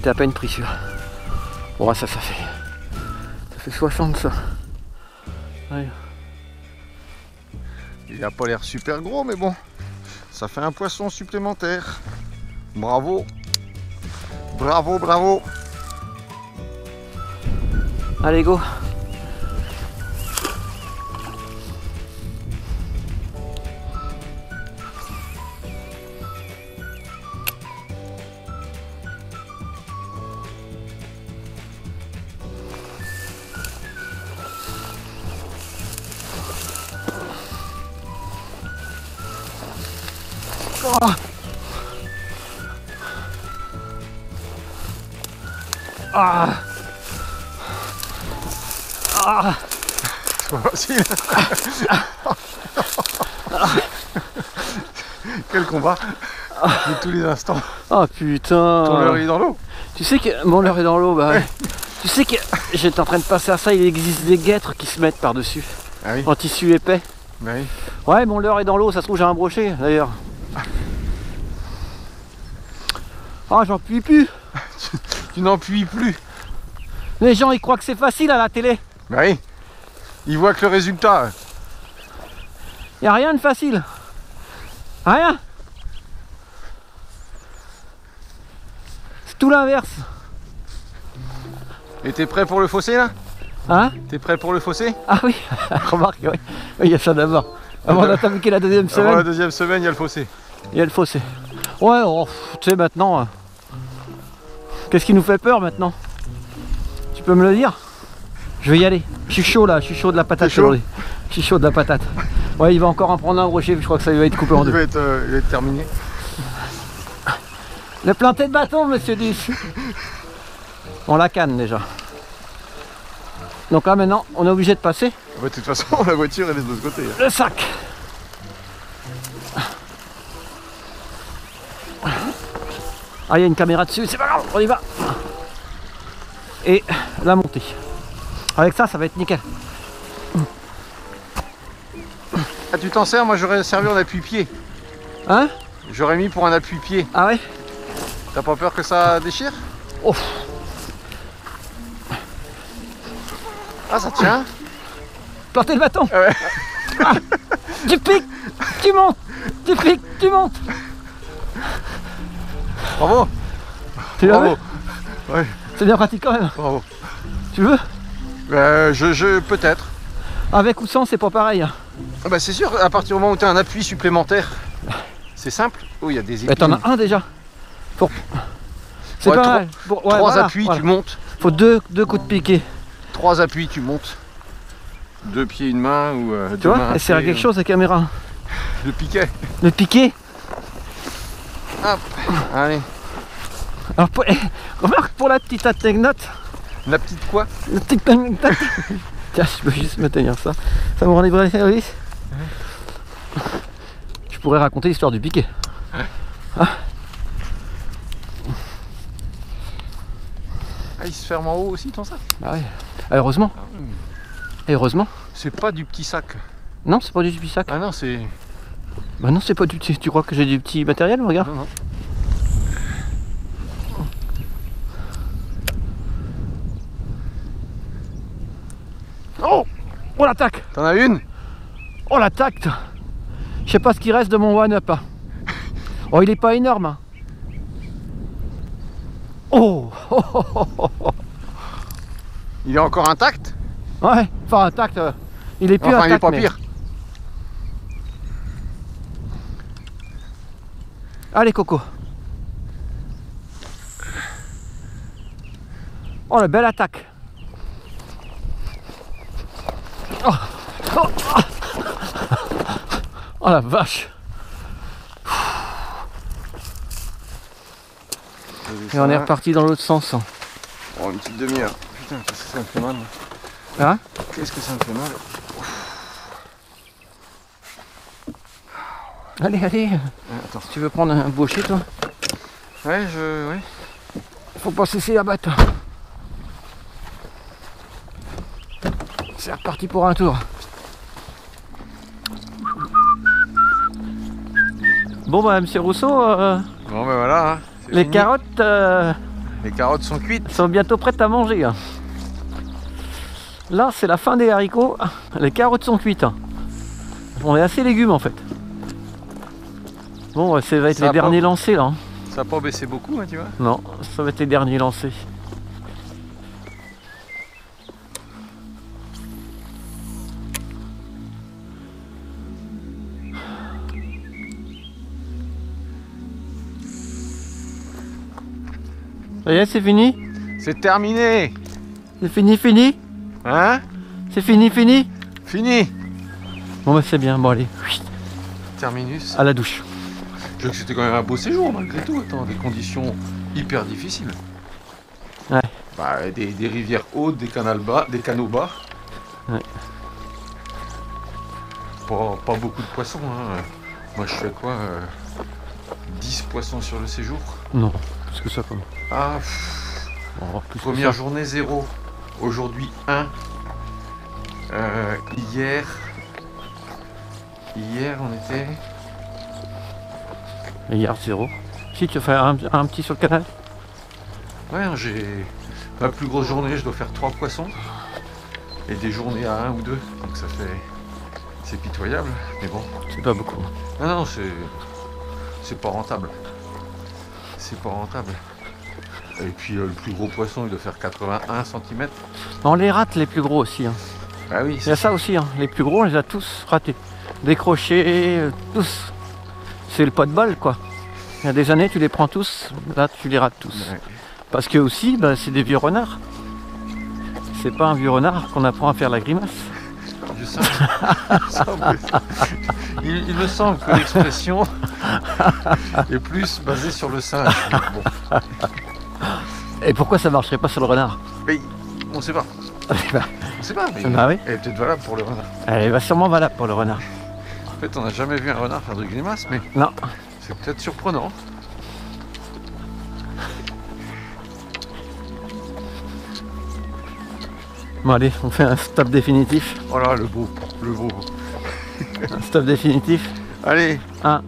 était à peine pris celui-là. Bon, ça fait 60 ça. Ouais. Il a pas l'air super gros, mais bon, ça fait un poisson supplémentaire. Bravo. Bravo, bravo. Allez, go. Oh. Ah. Ah. C'est pas facile. Quel combat de tous les instants. Oh putain. Ton leurre est dans l'eau. Tu sais que mon leurre est dans l'eau, bah ouais. Tu sais que j'étais en train de passer à ça, il existe des guêtres qui se mettent par-dessus. Ah oui. En tissu épais. Bah oui. Ouais, mon leurre est dans l'eau, ça se trouve j'ai un brochet d'ailleurs. Ah, j'en puis plus. Tu n'en puis plus. Les gens ils croient que c'est facile à la télé. Bah oui. Ils voient que le résultat. Y a rien de facile. Rien. C'est tout l'inverse. Et t'es prêt pour le fossé là? Hein? T'es prêt pour le fossé? Ah oui, remarque, oui. Il y a ça d'abord. Avant d'attaquer la deuxième semaine. Avant la deuxième semaine, il y a le fossé. Il y a le fossé. Ouais, oh, tu sais maintenant. Qu'est-ce qui nous fait peur maintenant? Tu peux me le dire? Je vais y aller. Je suis chaud là, je suis chaud de la patate aujourd'hui. Je suis chaud de la patate. Ouais, il va encore en prendre un rocher, je crois que ça va être coupé en deux. Il va être terminé. Le planté de bâton, monsieur 10. On la canne déjà. Donc là maintenant, on est obligé de passer. Bah, de toute façon, la voiture elle est de l'autre côté. Le sac. Ah, il y a une caméra dessus, c'est pas grave, on y va. Et la montée. Avec ça, ça va être nickel. Ah, tu t'en sers? Moi j'aurais servi en appui-pied. Hein? J'aurais mis pour un appui-pied. Ah ouais? T'as pas peur que ça déchire? Oh. Ah, ça tient. Planter le bâton. Ah ouais. Ah, tu piques, tu montes, tu piques, tu montes. Bravo. Tu l'as vu? Ouais. C'est bien pratique quand même. Bravo. Tu veux? Peut-être. Avec ou sans, c'est pas pareil. Ah bah c'est sûr, à partir du moment où tu as un appui supplémentaire, c'est simple. Oh, il y a des épines. Mais t'en as un déjà. C'est Ouais, pas mal. Ouais, trois voilà, appuis, voilà. tu montes. Faut deux coups de piqué. 3 appuis, tu montes. 2 pieds, une main ou tu vois, elle sert à quelque chose la caméra. Le piquet. Le piqué. Hop. Allez. Alors remarque pour la petite anecdote. La petite quoi? La petite anecdote. Tiens, je peux juste me tenir ça. Ça me rend libre service. Je pourrais raconter l'histoire du piqué. Ah. Ah, il se ferme en haut aussi ton sac? Ah ouais. Heureusement. Heureusement. C'est pas du petit sac. Non, c'est pas du petit sac. Ah non, c'est... Bah non, c'est pas du petit. Tu crois que j'ai du petit matériel, regarde. Non, non. Oh! Oh l'attaque! T'en as une? Oh l'attaque! Je sais pas ce qui reste de mon one-up. Hein. Oh, il est pas énorme. Hein. Oh! Il est encore intact? Ouais, enfin intact. Il est plus enfin, intact. il est pas mais... pire. Allez, Coco. Oh, la belle attaque. Oh, oh, oh. Oh la vache. Et on est reparti dans l'autre sens. Oh, une petite demi-heure. Putain, qu'est-ce que ça me fait mal. Hein? Qu'est-ce que ça me fait mal. Allez, allez. Attends. Si tu veux prendre un boucher, toi? Ouais, ouais. Faut pas cesser à battre. C'est reparti pour un tour. Bon bah monsieur Rousseau, Bon ben voilà. Hein, les fini. carottes, Les carottes sont cuites. Elles sont bientôt prêtes à manger. Hein. Là, c'est la fin des haricots. Les carottes sont cuites. Hein. On est assez légumes en fait. Bon, ça va être les derniers lancés là. Hein. Ça n'a pas baissé beaucoup, hein, tu vois. Non, ça va être les derniers lancés. Ça y est, c'est fini? C'est terminé. C'est fini? Hein? C'est fini? Fini. Bon bah c'est bien, bon allez. Terminus. À la douche. Je veux que c'était quand même un beau séjour malgré tout. Attends, des conditions hyper difficiles. Ouais. Bah, des rivières hautes, des canaux bas. Ouais. Pas beaucoup de poissons. Hein. Moi je fais quoi 10 poissons sur le séjour? Non, plus que ça quand même. Ah, Oh, première journée 0. Aujourd'hui 1. Hier on était... Et hier 0. Si tu fais un petit sur le canal. Ouais, j'ai... Ma plus grosse journée, je dois faire 3 poissons. Et des journées à 1 ou 2. Donc ça fait... C'est pitoyable, mais bon. C'est pas beaucoup. Non, c'est pas rentable. C'est pas rentable. Et puis le plus gros poisson, il doit faire 81 cm. On les rate les plus gros aussi. Hein. Ah oui, il y a ça aussi. Hein. Les plus gros, on les a tous ratés. Décrochés, tous. C'est le pas de bol quoi. Il y a des années, tu les prends tous. Là, tu les rates tous. Ouais. Parce que aussi, bah, c'est des vieux renards. C'est pas un vieux renard qu'on apprend à faire la grimace. Il me semble que l'expression est plus basée sur le singe. Bon. Et pourquoi ça marcherait pas sur le renard? Mais on sait pas. On sait pas, mais bah oui. elle est peut-être valable pour le renard. Elle va sûrement valable pour le renard. En fait, on n'a jamais vu un renard faire de grimace, mais non. C'est peut-être surprenant. Bon allez, on fait un stop définitif. Oh là, le beau. Un stop définitif. Allez. 1,